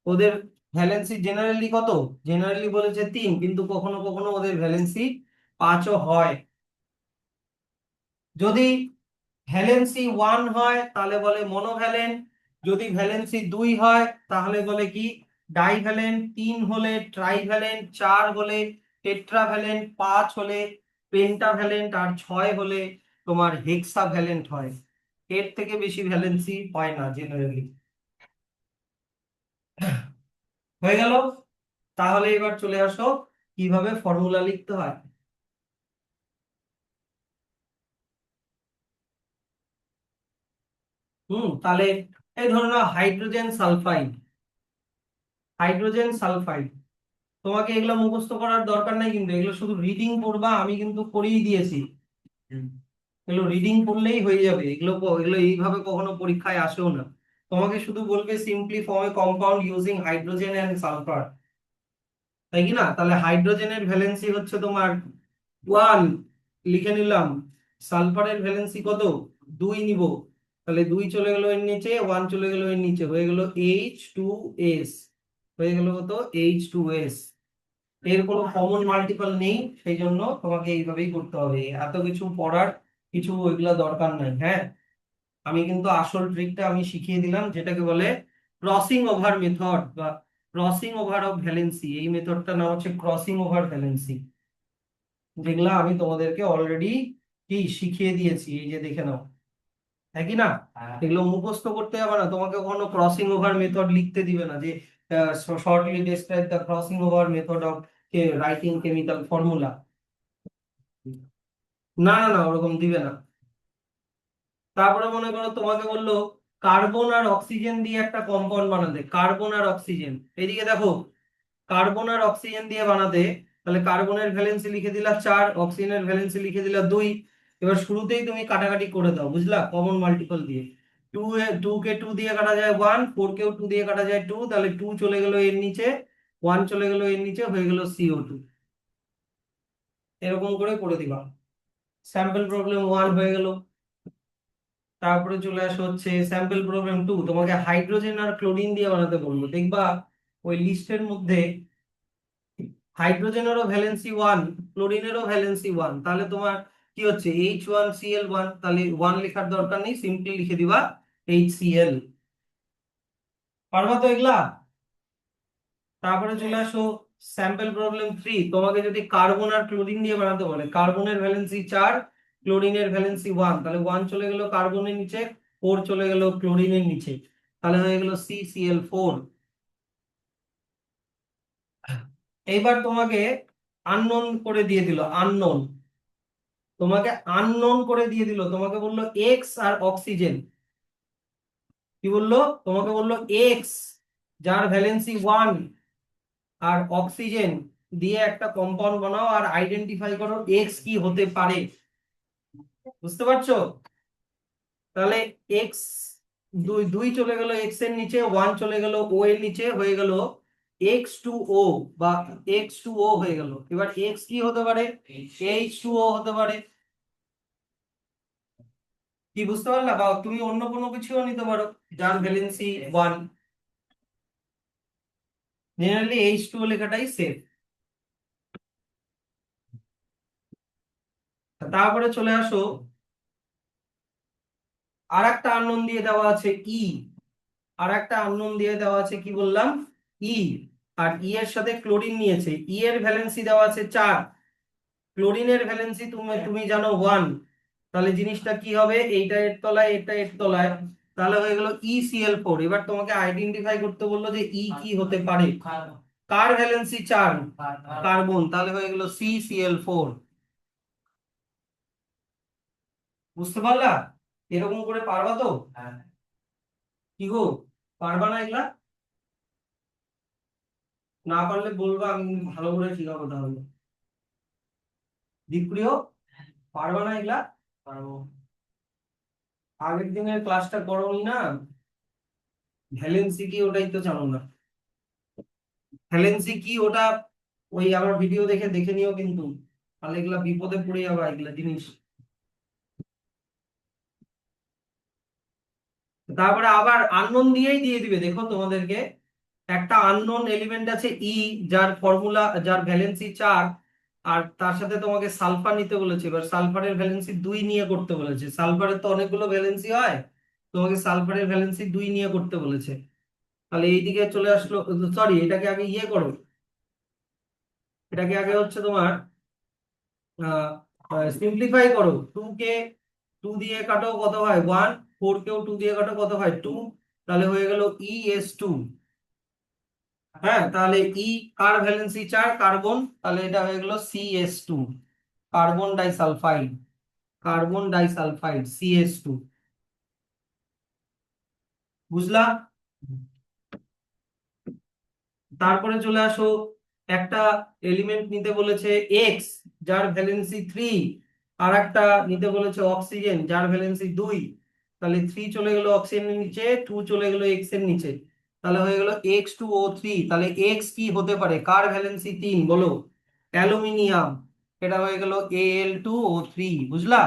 ওদের ভ্যালেন্সি জেনারেলি কত, জেনারেলি বলেছে 3, কিন্তু কখনো কখনো ওদের ভ্যালেন্সি 5ও হয়। যদি ভ্যালেন্সি 1 হয় তাহলে বলে মনোভ্যালেন্ট, যদি ভ্যালেন্সি 2 হয় তাহলে বলে কি ডাইভ্যালেন্ট, 3 হলে ট্রাইভ্যালেন্ট, 4 হলে টেট্রাভ্যালেন্ট, 5 হলে পেন্টাভ্যালেন্ট, আর 6 হলে তোমার হেক্সাভ্যালেন্ট হয়। এর থেকে বেশি ভ্যালেন্সি হয় না জেনারেলি। হয়ে গেল। তাহলে এবার চলে আসো কিভাবে ফর্মুলা লিখতে হয়। তাহলে এই ধরো না, হাইড্রোজেন সালফাইড, হাইড্রোজেন সালফাইড, তোমাকে এগুলো মুখস্থ করার দরকার নাই, কিন্তু এগুলো শুধু রিডিং পড়বা, আমি কিন্তু করিয়ে দিয়েছি। এগুলো রিডিং পড়লেই হয়ে যাবে, এগুলো এইভাবে কখনো পরীক্ষায় আসেও না। তোমাকে শুধু বলবে simply form a compound using hydrogen and sulphur, তাই কি না? তাহলে হাইড্রোজেনের ভ্যালেন্সি হচ্ছে তোমার 1, লিখে নিলাম। সালফারের ভ্যালেন্সি কত, 2 নিব, তাহলে 2 চলে গেল এর নিচে, 1 চলে গেল এর নিচে, হয়ে গেল H2S, হয়ে গেল কত H2S। এর কোনো কমন মাল্টিপল নেই, সেই জন্য তোমাকে এইভাবেই করতে হবে, এত কিছু পড়ার কিছু ওইগুলা দরকার নাই। হ্যাঁ, আমি কিন্তু আসল ট্রিকটা আমি শিখিয়ে দিলাম, যেটাকে বলে ক্রসিং ওভার মেথড বা ক্রসিং ওভার অফ ভ্যালেন্সি। এই মেথডটার নাম হচ্ছে ক্রসিং ওভার ভ্যালেন্সি, যেগুলা আমি তোমাদেরকে অলরেডি কি শিখিয়ে দিয়েছি, এই যে দেখে নাও, একই না? এগুলো মুখস্থ করতে হবে না, তোমাকে কোনো ক্রসিং ওভার মেথড লিখতে দিবে না, যে shortly describe the crossing over method of writing chemical formula. না না না, ওরকম দিবে না। তারপরে মনে করো তোমাকে বললো কার্বন আর অক্সিজেন দিয়ে একটা কম্পাউন্ড বানাতে, কার্বন আর অক্সিজেন, এদিকে দেখো, কার্বন আর অক্সিজেন দিয়ে বানাতে, তাহলে কার্বনের ভ্যালেন্সি লিখে দিলা 4, অক্সিজেনের ভ্যালেন্সি লিখে দিলা 2। এবার শুরুতেই তুমি কাটাকাটি করে দাও, বুঝলা, কমন মাল্টিপল দিয়ে। 2 কে 2 দিয়ে কাটা যায় 1, 4 কেও 2 দিয়ে কাটা যায় 2, তাহলে 2 চলে গেল এর নিচে, 1 চলে গেল এর নিচে, হয়ে গেল CO2। এরকম করে করে দিবা, স্যাম্পল প্রবলেম 1 হয়ে গেল। তারপরে চলে আসো হচ্ছে স্যাম্পল প্রবলেম 2, তোমাকে হাইড্রোজেন আর ক্লোরিন দিয়ে বানাতে বলবো। দেখবা ওই লিস্টের মধ্যে হাইড্রোজেনেরও ভ্যালেন্সি 1, ক্লোরিনেরও ভ্যালেন্সি 1, তাহলে তোমার কি হচ্ছে H1Cl1, তাহলে 1 লেখার দরকার নেই, সিম্পলি লিখে দিবা HCl। পারবা তো এগুলা? তারপরে চলে আসো স্যাম্পল প্রবলেম 3, তোমাকে যদি কার্বন আর ক্লোরিন দিয়ে বানাতে বলে, কার্বনের ভ্যালেন্সি 4, ক্লোরিনের ভ্যালেন্সি 1, তাহলে 1 চলে গেল কার্বনের নিচে, 4 চলে গেল ক্লোরিনের নিচে, তাহলে হয়ে গেল CCl4। এইবার তোমাকে আননোন করে দিয়ে দিল, আননোন, তোমাকে আননোন করে দিয়ে দিল, তোমাকে বললো এক্স আর অক্সিজেন, কি বললো, তোমাকে বললো এক্স যার ভ্যালেন্সি 1 আর অক্সিজেন দিয়ে একটা কম্পাউন্ড বানাও আর আইডেন্টিফাই করো এক্স কি হতে পারে। বুঝতে পারছো? তাহলে এক্স, 2 2 চলে গেল এক্স এর নিচে, 1 চলে গেল ও এর নিচে, হয়ে গেল X2O বা X2O হয়ে গেল। এবার এক্স কি হতে পারে, H2O হতে পারে। কি বুঝতে পারলা? বা তুমি অন্য কোনো কিছুও নিতে পারো যার ভ্যালেন্সি 1। Generally H2O লেখাটাই safe. তারপরে চলে আসো, আর একটা আননোন দিয়ে দেওয়া আছে ই। আর একটা আননোন দিয়ে দেওয়া আছে কি বললাম, ই। আর ই এর সাথে ক্লোরিন নিয়েছে, ই এর ভ্যালেন্সি দেওয়া আছে 4, ক্লোরিনের ভ্যালেন্সি তুমি তুমি জানো 1। তাহলে জিনিসটা কি হবে, এইটা এর তলায় এটা এর তলায়, তাহলে হয়ে গেল ECl4। এবার তোমাকে আইডেন্টিফাই করতে বললো যে ই কি হতে পারে। কার ভ্যালেন্সি 4? কার্বন, তাহলে হয়ে গেল CCl4। বুঝতে পারলা? এরকম করে পারবা তো? কি গো, পারবা না এগুলা? না পারলে বলবা, আমি কিন্তু ভালো করে শিখাবো তাহলে। দীপ্রিয়, পারবা না এগুলা? পারবো। আগের দিনের ক্লাসটা করোনি না? ভ্যালেন্সি কি ওটাই তো জানো না। ভ্যালেন্সি কি ওটা, ওই আমার ভিডিও দেখে দেখে নিও কিন্তু, তাহলে এগুলা বিপদে পড়ে যাবে এগুলা জিনিস। তারপরে আবার আননোন দিয়েই দিয়ে দিবে, দেখো তোমাদেরকে একটা আননোন এলিমেন্ট আছে ই, যার ফর্মুলা, যার ভ্যালেন্সি 4। আর তার সাথে তোমাকে সালফার নিতে বলেছে, এবার সালফারের ভ্যালেন্সি 2 নিয়ে করতে বলেছে। সালফারের তো অনেকগুলো ভ্যালেন্সি হয়, তোমাকে সালফারের ভ্যালেন্সি 2 নিয়ে করতে বলেছে। তাহলে এইদিকে চলে আসলো, সরি এটাকে আগে ইয়ে করো, এটাকে আগে হচ্ছে তোমার সিম্পলিফাই করো। 2 কে 2 দিয়ে কাটো কত হয় 1, 4 কেও 2 দিয়ে কাটো কত হয় 2, তাহলে হয়ে গেল ES2। হ্যাঁ, তাহলে ই কার ভ্যালেন্সি 4, কার্বন, তাহলে এটা হয়ে গেল CS2, carbon disulphide. Carbon disulphide CS2। বুঝলা? তারপরে চলে আসো, একটা এলিমেন্ট নিতে বলেছে এক্স, যার ভ্যালেন্সি 3। আর একটা নিতে বলেছে অক্সিজেন, যার ভ্যালেন্সি 2। তাহলে 3 চলে গেল অক্সিজেনের নিচে, 2 চলে গেল এক্স এর নিচে, তাহলে হয়ে গেল H2O3। তাহলে এক্স কি হতে পারে, কার ভ্যালেন্সি 3 বলো? অ্যালুমিনিয়াম। এটা হয়ে গেল Al2O3। বুঝলা?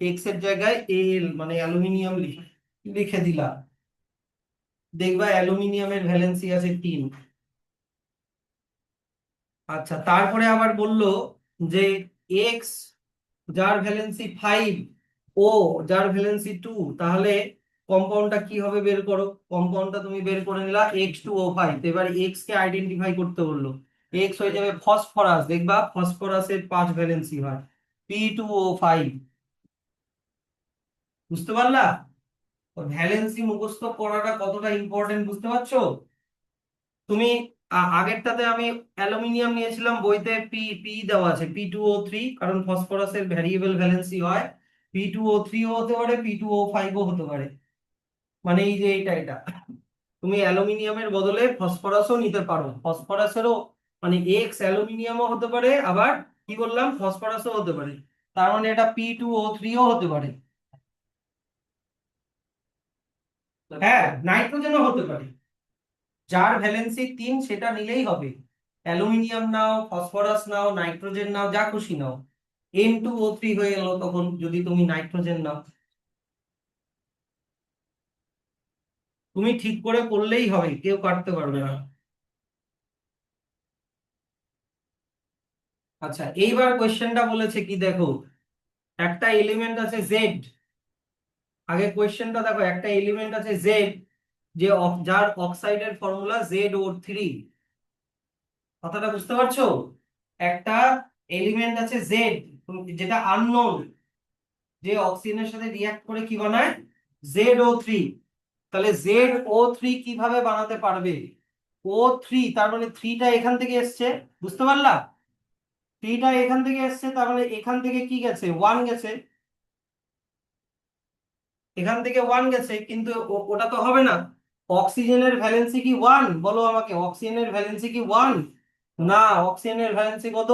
এক্স এর জায়গায় Al মানে অ্যালুমিনিয়াম লিখে লিখে দিলা, দেখবা অ্যালুমিনিয়ামের ভ্যালেন্সি আছে 3। আচ্ছা, তারপরে আবার বললো যে এক্স যার ভ্যালেন্সি 5, ও যার ভ্যালেন্সি 2, তাহলে কম্পাউন্ডটা কি হবে বের করো। কম্পাউন্ডটা তুমি বের করে নিলা H2O5। এবার এক্স কে আইডেন্টিফাই করতে বললো, এক্স হয়ে যাবে ফসফরাস। দেখবা ফসফরাসের 5 ভ্যালেন্সি হয়, P2O5। বুঝতে পারলা? ভ্যালেন্সি মুখস্থ করাটা কতটা ইম্পর্টেন্ট বুঝতে পারছো? তুমি আগেরটাতে আমি অ্যালুমিনিয়াম নিয়েছিলাম, বইতে পি পি দেওয়া আছে P2O3, কারণ ফসফরাসের ভ্যারিয়েবল ভ্যালেন্সি হয়। P2O3ও হতে পারে, P2O5ও হতে পারে, মানে এই যে এটা তুমি অ্যালুমিনিয়ামের বদলে ফসফরাসও নিতে পারো। ফসফরাসেরও মানে এক্স অ্যালুমিনিয়ামও হতে পারে, আবার কি বললাম ফসফরাসও হতে পারে, তার মানে এটা P2O3ও হতে পারে। হ্যাঁ, নাইট্রোজেনও হতে পারে, যার ভ্যালেন্সি 3 সেটা নিলেই হবে। অ্যালুমিনিয়াম নাও, ফসফরাস নাও, নাইট্রোজেন নাও, যা খুশি নাও। N2O3 হয়ে গেল তখন যদি তুমি নাইট্রোজেন নাও। তুমি ঠিক করে করলেই হবে, কেউ কাটতে পারবে না। আচ্ছা, এইবার কোয়েশ্চেনটা বলেছে কি দেখো, একটা এলিমেন্ট আছে জেড। আগে কোয়েশ্চেনটা দেখো, একটা এলিমেন্ট আছে জেড, যে যার অক্সাইডের ফর্মুলা ZO3। কথাটা বুঝতে পারছো? একটা এলিমেন্ট আছে জেড, যেটা আননোন, যে অক্সিজেনের সাথে রিয়াক্ট করে কি বানায় ZO3। তাহলে ZO3 কিভাবে বানাতে পারবে? O3, তার মানে 3টা এখান থেকে এসছে, বুঝতে পারলা? 3টা এখান থেকে এসছে, তার মানে এখান থেকে কি গেছে 1 গেছে, এখান থেকে 1 গেছে, কিন্তু ওটা তো হবে না। অক্সিজেনের ভ্যালেন্সি কি 1 বলো আমাকে, অক্সিজেনের ভ্যালেন্সি কি 1? না, অক্সিজেনের ভ্যালেন্সি কত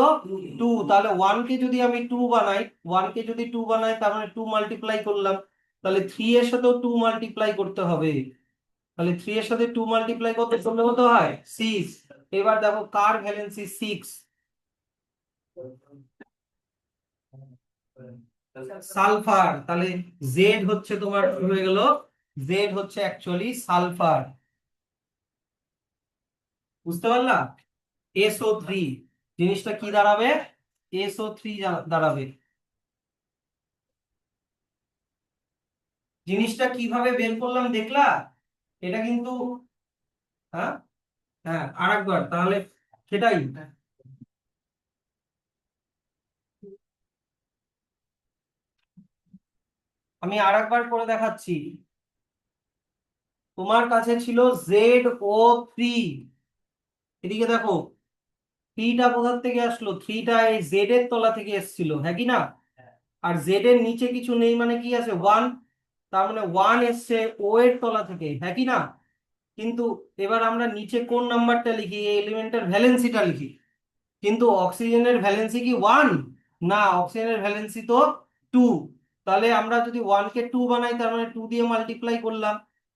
2। তাহলে 1 কে যদি আমি 2 বানাই, 1 কে যদি 2 বানাই তার মানে 2 মাল্টিপ্লাই করলাম, তাহলে 3 এর সাথেও 2 মাল্টিপ্লাই করতে হবে। তাহলে 3 এর সাথে 2 মাল্টিপ্লাই করতে করলে কত হয় 6। এবার দেখো কার ভ্যালেন্সি 6। সালফার, তাহলে জেড হচ্ছে তোমার কি হয়ে গেল, জেড হচ্ছে অ্যাকচুয়ালি সালফার। বুঝতে পারলা? SO3 জিনিসটা কি দাঁড়াবে, SO3 দাঁড়াবে। জিনিসটা কিভাবে বের করলাম দেখলা? এটা কিন্তু, হ্যাঁ হ্যাঁ আরেকবার তাহলে, সেটাই আমি আরেকবার করে দেখাচ্ছি। তোমার কাছে ছিল ZO3, এদিকে দেখো, থ্রিটা কোথা থেকে আসলো, থ্রিটা এই জেড এর তলা থেকে এসেছিল, হ্যাঁ কি না? আর জেড এর নিচে কিছু নেই মানে কি আছে, ওয়ান, তার মানে ওয়ান এসছে ও এর তলা থেকে, হ্যাঁ কি না? কিন্তু এবার আমরা নিচে কোন নাম্বারটা লিখি, এই এলিমেন্টের ভ্যালেন্সিটা লিখি, কিন্তু অক্সিজেনের ভ্যালেন্সি কি ওয়ান? না, অক্সিজেনের ভ্যালেন্সি তো টু। তাহলে আমরা যদি ওয়ান কে টু বানাই, তার মানে টু দিয়ে মাল্টিপ্লাই করলাম,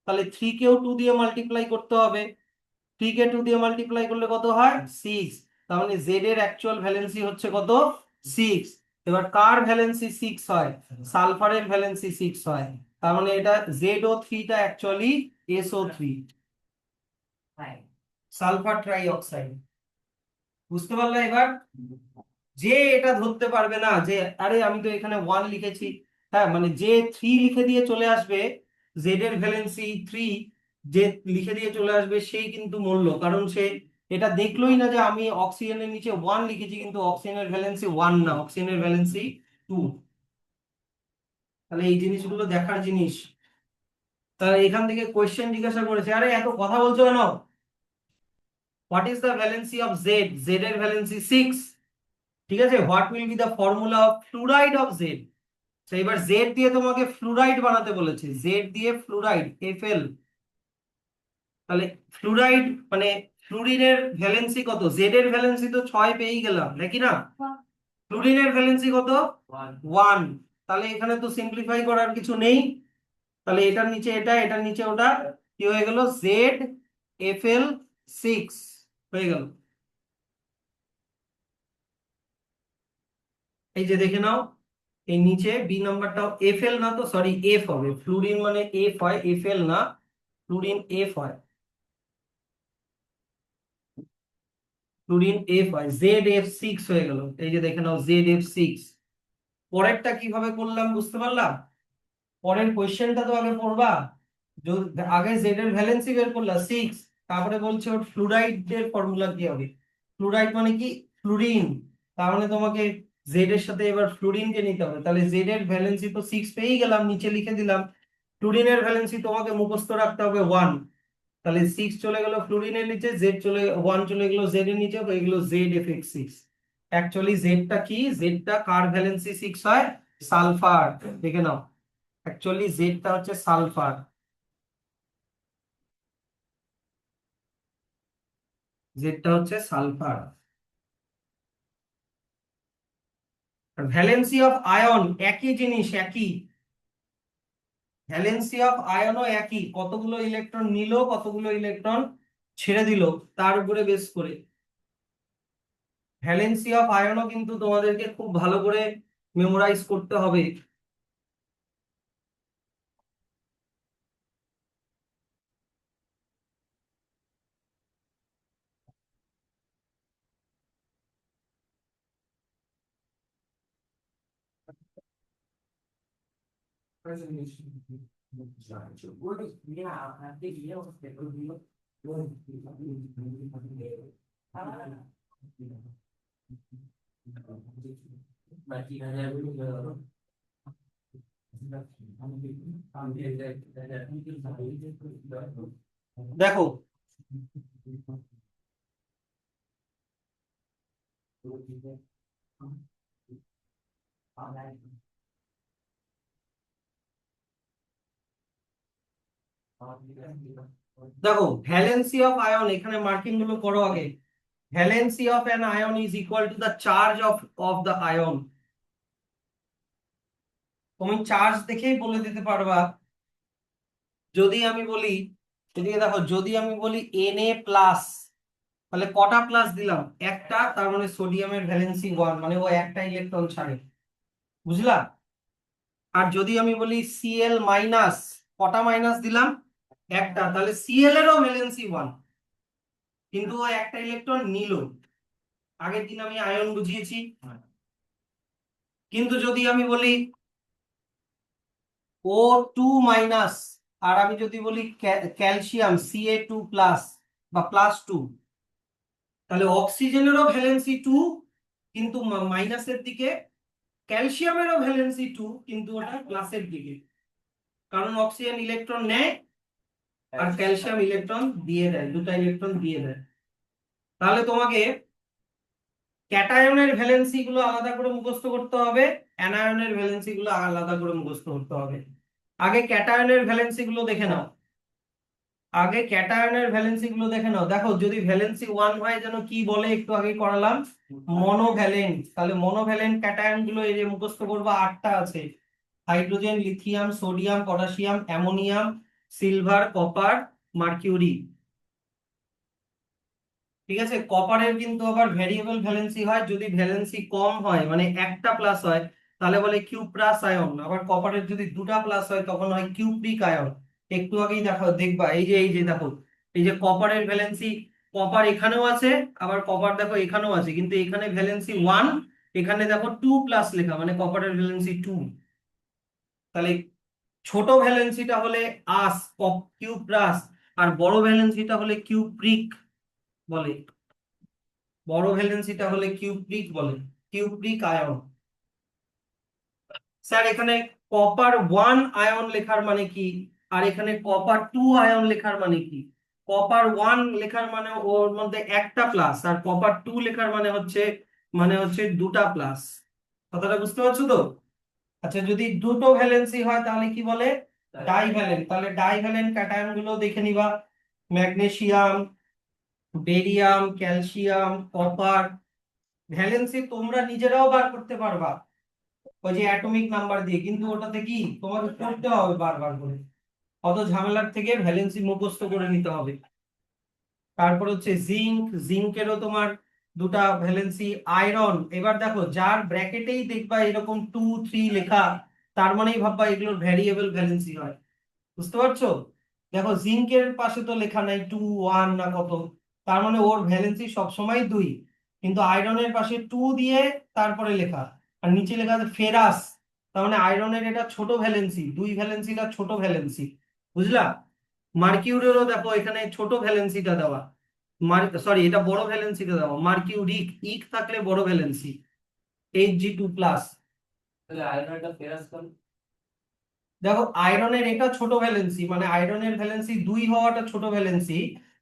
তাহলে থ্রি কেও টু দিয়ে মাল্টিপ্লাই করতে হবে, থ্রি কে টু দিয়ে মাল্টিপ্লাই করলে কত হয়, সিক্স। তার মানে জেড এর অ্যাকচুয়াল ভ্যালেন্সি হচ্ছে কত, সিক্স। এবার কার ভ্যালেন্সি সিক্স হয়, সালফারের ভ্যালেন্সি সিক্স হয়, তার মানে এটা ZO3টা actually SO3, sulphur trioxide. বুঝতে পারলে এবার? যে এটা ধরতে পারবে না যে আরে আমি তো এখানে ওয়ান লিখেছি, হ্যাঁ মানে যে থ্রি লিখে দিয়ে চলে আসবে, জেড এর ভ্যালেন্সি থ্রি, যে লিখে দিয়ে চলে আসবে সেই কিন্তু মূল্য, কারণ সে এটা দেখলোই না যে আমি অক্সিজেনের নিচে ওয়ান লিখেছি, কিন্তু অক্সিজেনের ভ্যালেন্সি ওয়ান না, অক্সিজেনের ভ্যালেন্সি টু। তাহলে এই জিনিসগুলো দেখার জিনিস। তাহলে এখান থেকে কোয়েশ্চেন জিজ্ঞাসা করেছে, আরে এত কথা বলছো কেন, what is the valency of Z, Z এর ভ্যালেন্সি সিক্স, ঠিক আছে, what will be the formula of fluoride of Z. তো এবার জেড দিয়ে তোমাকে ফ্লুরাইড বানাতে বলেছে, জেড দিয়ে ফ্লুরাইড FL। তাহলে ফ্লুরাইড মানে ফ্লুরিনের ভ্যালেন্সি কত, জেড এর ভ্যালেন্সি তো ছয় পেয়েই গেলাম নাকি না, ফ্লুরিনের ভ্যালেন্সি কত, ওয়ান। তাহলে এখানে তো সিম্পলিফাই করার কিছু নেই, তাহলে এটার নিচে এটা, এটার নিচে ওটা, কি হয়ে গেল, ZFL6 হয়ে গেল। এই যে দেখে নাও, এই নিচে বি নাম্বারটাও FL না তো, সরি এফ হবে, ফ্লুরিন মানে এফ হয়, FL না, ফ্লুরিন এফ হয়, ফ্লুরিন এফ হয়, ZF6 হয়ে গেল। এই যে দেখে নাও ZF6। পরেরটা কিভাবে করলাম বুঝতে পারলাম? পরের কোশ্চেনটা তো আগে পড়বা। আগে জেড এর ভ্যালেন্সি বের করলাম সিক্স, তারপরে বলছে ওর ফ্লুরাইডের ফর্মুলা কি হবে, ফ্লুরাইড মানে কি, ফ্লুরিন। তার মানে তোমাকে জেড এর সাথে এবার ফ্লুরিনকে নিতে হবে, তাহলে জেড এর ভ্যালেন্সি তো সিক্স পেয়েই গেলাম, নিচে লিখে দিলাম। ফ্লুরিনের ভ্যালেন্সি তোমাকে মুখস্থ রাখতে হবে ওয়ান, তাহলে সিক্স চলে গেল ফ্লুরিনের নিচে, জেড চলে ওয়ান চলে গেল জেড এর নিচে, হয়ে গেল ZF6। অ্যাকচুয়ালি জেডটা কি, জেডটা কার ভ্যালেন্সি সিক্স হয়, সালফার। দেখে নাও, অ্যাকচুয়ালি জেডটা হচ্ছে সালফার, জেডটা হচ্ছে সালফার। আর ভ্যালেন্সি অফ আয়ন একই জিনিস, একই, ভ্যালেন্সি অফ আয়নও একই, কতগুলো ইলেকট্রন নিল কতগুলো ইলেকট্রন ছেড়ে দিল তার উপরে বেস করে। ভ্যালেন্সি অফ আয়নও কিন্তু তোমাদেরকে খুব ভালো করে মেমোরাইজ করতে হবে। দেখো, দেখো ভ্যালেন্সি অফ আয়ন, এখানে মার্কিং গুলো করো আগে। Valency of an ion is equal to the charge of the ion. তুমি চার্জ দেখেই বলে দিতে পারবা। যদি আমি বলি, এদিকে দেখো, যদি আমি বলি Na+, তাহলে কটা প্লাস দিলাম, একটা, তার মানে সোডিয়ামের ভ্যালেন্সি ওয়ান, মানে ও একটা ইলেকট্রন ছাড়ে। বুঝলা? আর যদি আমি বলি Cl মাইনাস, কটা মাইনাস দিলাম? একটা, তাহলে Cl এরও ভ্যালেন্সি 1, কিন্তু ও একটা ইলেকট্রন নিল। আগের দিন আমি আয়ন বুঝিয়েছি। কিন্তু যদি আমি বলি O2 মাইনাস, আর আমি যদি বলি ক্যালসিয়াম Ca2 প্লাস বা +2, তাহলে অক্সিজেনেরও ভ্যালেন্সি 2, কিন্তু মাইনাসের দিকে। ক্যালসিয়ামেরও ভ্যালেন্সি 2, কিন্তু ওটা প্লাসের দিকে, কারণ অক্সিজেন ইলেকট্রন নেয় আর ক্যালসিয়াম ইলেকট্রন দিয়ে দেয়, দুটো ইলেকট্রন দিয়ে দেয়। তাহলে তোমাকে ক্যাটায়নের ভ্যালেন্সি গুলো আলাদা করে মুখস্থ করতে হবে, অ্যানায়নের ভ্যালেন্সি গুলো আলাদা করে মুখস্থ করতে হবে। আগে ক্যাটায়নের ভ্যালেন্সি গুলো দেখে নাও। আগে ক্যাটায়নের ভ্যালেন্সি গুলো দেখে নাও। দেখো, যদি ভ্যালেন্সি 1 হয়, যেন কি বলে একটু আগে করালাম, মনোভ্যালেন্ট। তাহলে মনোভ্যালেন্ট ক্যাটায়ন গুলো এই যে মুখস্থ করবো, 8টা আছে: hydrogen, lithium, sodium, potassium, ammonium, silver, copper, mercury. ঠিক আছে, কপারের কিন্তু আবার ভ্যারিয়েবল ভ্যালেন্সি হয়। যদি ভ্যালেন্সি কম হয়, মানে একটা প্লাস হয়, তাহলে বলে কিউপ্রাস আয়ন। আবার কপারের যদি দুটা প্লাস হয়, তখন হয় কিউপ্রিক আয়ন। একটু আগেই দেখো, দেখবা এই যে দেখো, এই যে কপারের ভ্যালেন্সি, কপার এখানেও আছে, আবার কপার দেখো এখানেও আছে, কিন্তু এখানে ভ্যালেন্সি 1, এখানে দেখো 2+ লেখা, মানে কপারের ভ্যালেন্সি 2। তাহলে ছোট ভ্যালেন্সিটা হলে আস, কিউপ্রাস, আর বড় ভ্যালেন্সিটা হলে কিউপ্রিক বলে। বড় ভ্যালেন্সিটা হলে কিউপ্রিক বলে, কিউপ্রিক আয়ন। স্যার, এখানে কপার 1 আয়ন লেখার মানে কি, আর এখানে কপার 2 আয়ন লেখার মানে কি? কপার 1 লেখার মানে ওর মধ্যে একটা প্লাস, আর কপার 2 লেখার মানে হচ্ছে দুটা প্লাস। কথাটা বুঝতে পারছো তো? আচ্ছা, যদি দুটো ভ্যালেন্সি হয় তাহলে কি বলে? ডাইভ্যালেন্ট। তাহলে ডাইভ্যালেন্ট ক্যাটায়ন গুলো দেখে নিবা: magnesium, barium, calcium, copper. Valency তোমরা নিজেরাও বার করতে পারবা, ওই যে অ্যাটমিক নাম্বার দিয়ে, কিন্তু ওটাতে কি তোমাকে করতে হবে বারবার করে, অত ঝামেলার থেকে ভ্যালেন্সি মুখস্থ করে নিতে হবে। তারপর হচ্ছে জিঙ্ক, জিঙ্কেরও তোমার দুটা ভ্যালেন্সি। আয়রন, এবার দেখো যার ব্র্যাকেটেই দেখবা এরকম 2, 3 লেখা, তার মানেই ভাববা এগুলোর ভ্যারিয়েবল ভ্যালেন্সি হয়। বুঝতে পারছো? দেখো, জিঙ্কের পাশে তো লেখা নাই 2, 1 না কত, তার মানে ওর ভ্যালেন্সি সবসময় 2। কিন্তু আয়রনের পাশে 2 দিয়ে তারপরে লেখা, আর নিচে লেখা আছে ফেরাস, তার মানে আয়রনের এটা ছোট ভ্যালেন্সি, 2 ভ্যালেন্সিটা ছোট ভ্যালেন্সি। বুঝলা? মার্কিউরিরও দেখো এখানে ছোট ভ্যালেন্সিটা দেওয়া, সরি, এটা বড় ভ্যালেন্সিটা দেওয়া। মার্কিউরিক, ইক থাকলে বড় ভ্যালেন্সি, Hg2+। তাহলে আয়রনটা ফেরাস কোন? দেখো, আয়রনের এটা ছোট ভ্যালেন্সি, মানে আয়রনের ভ্যালেন্সি 2 হওয়াটা ছোট ভ্যালেন্সি,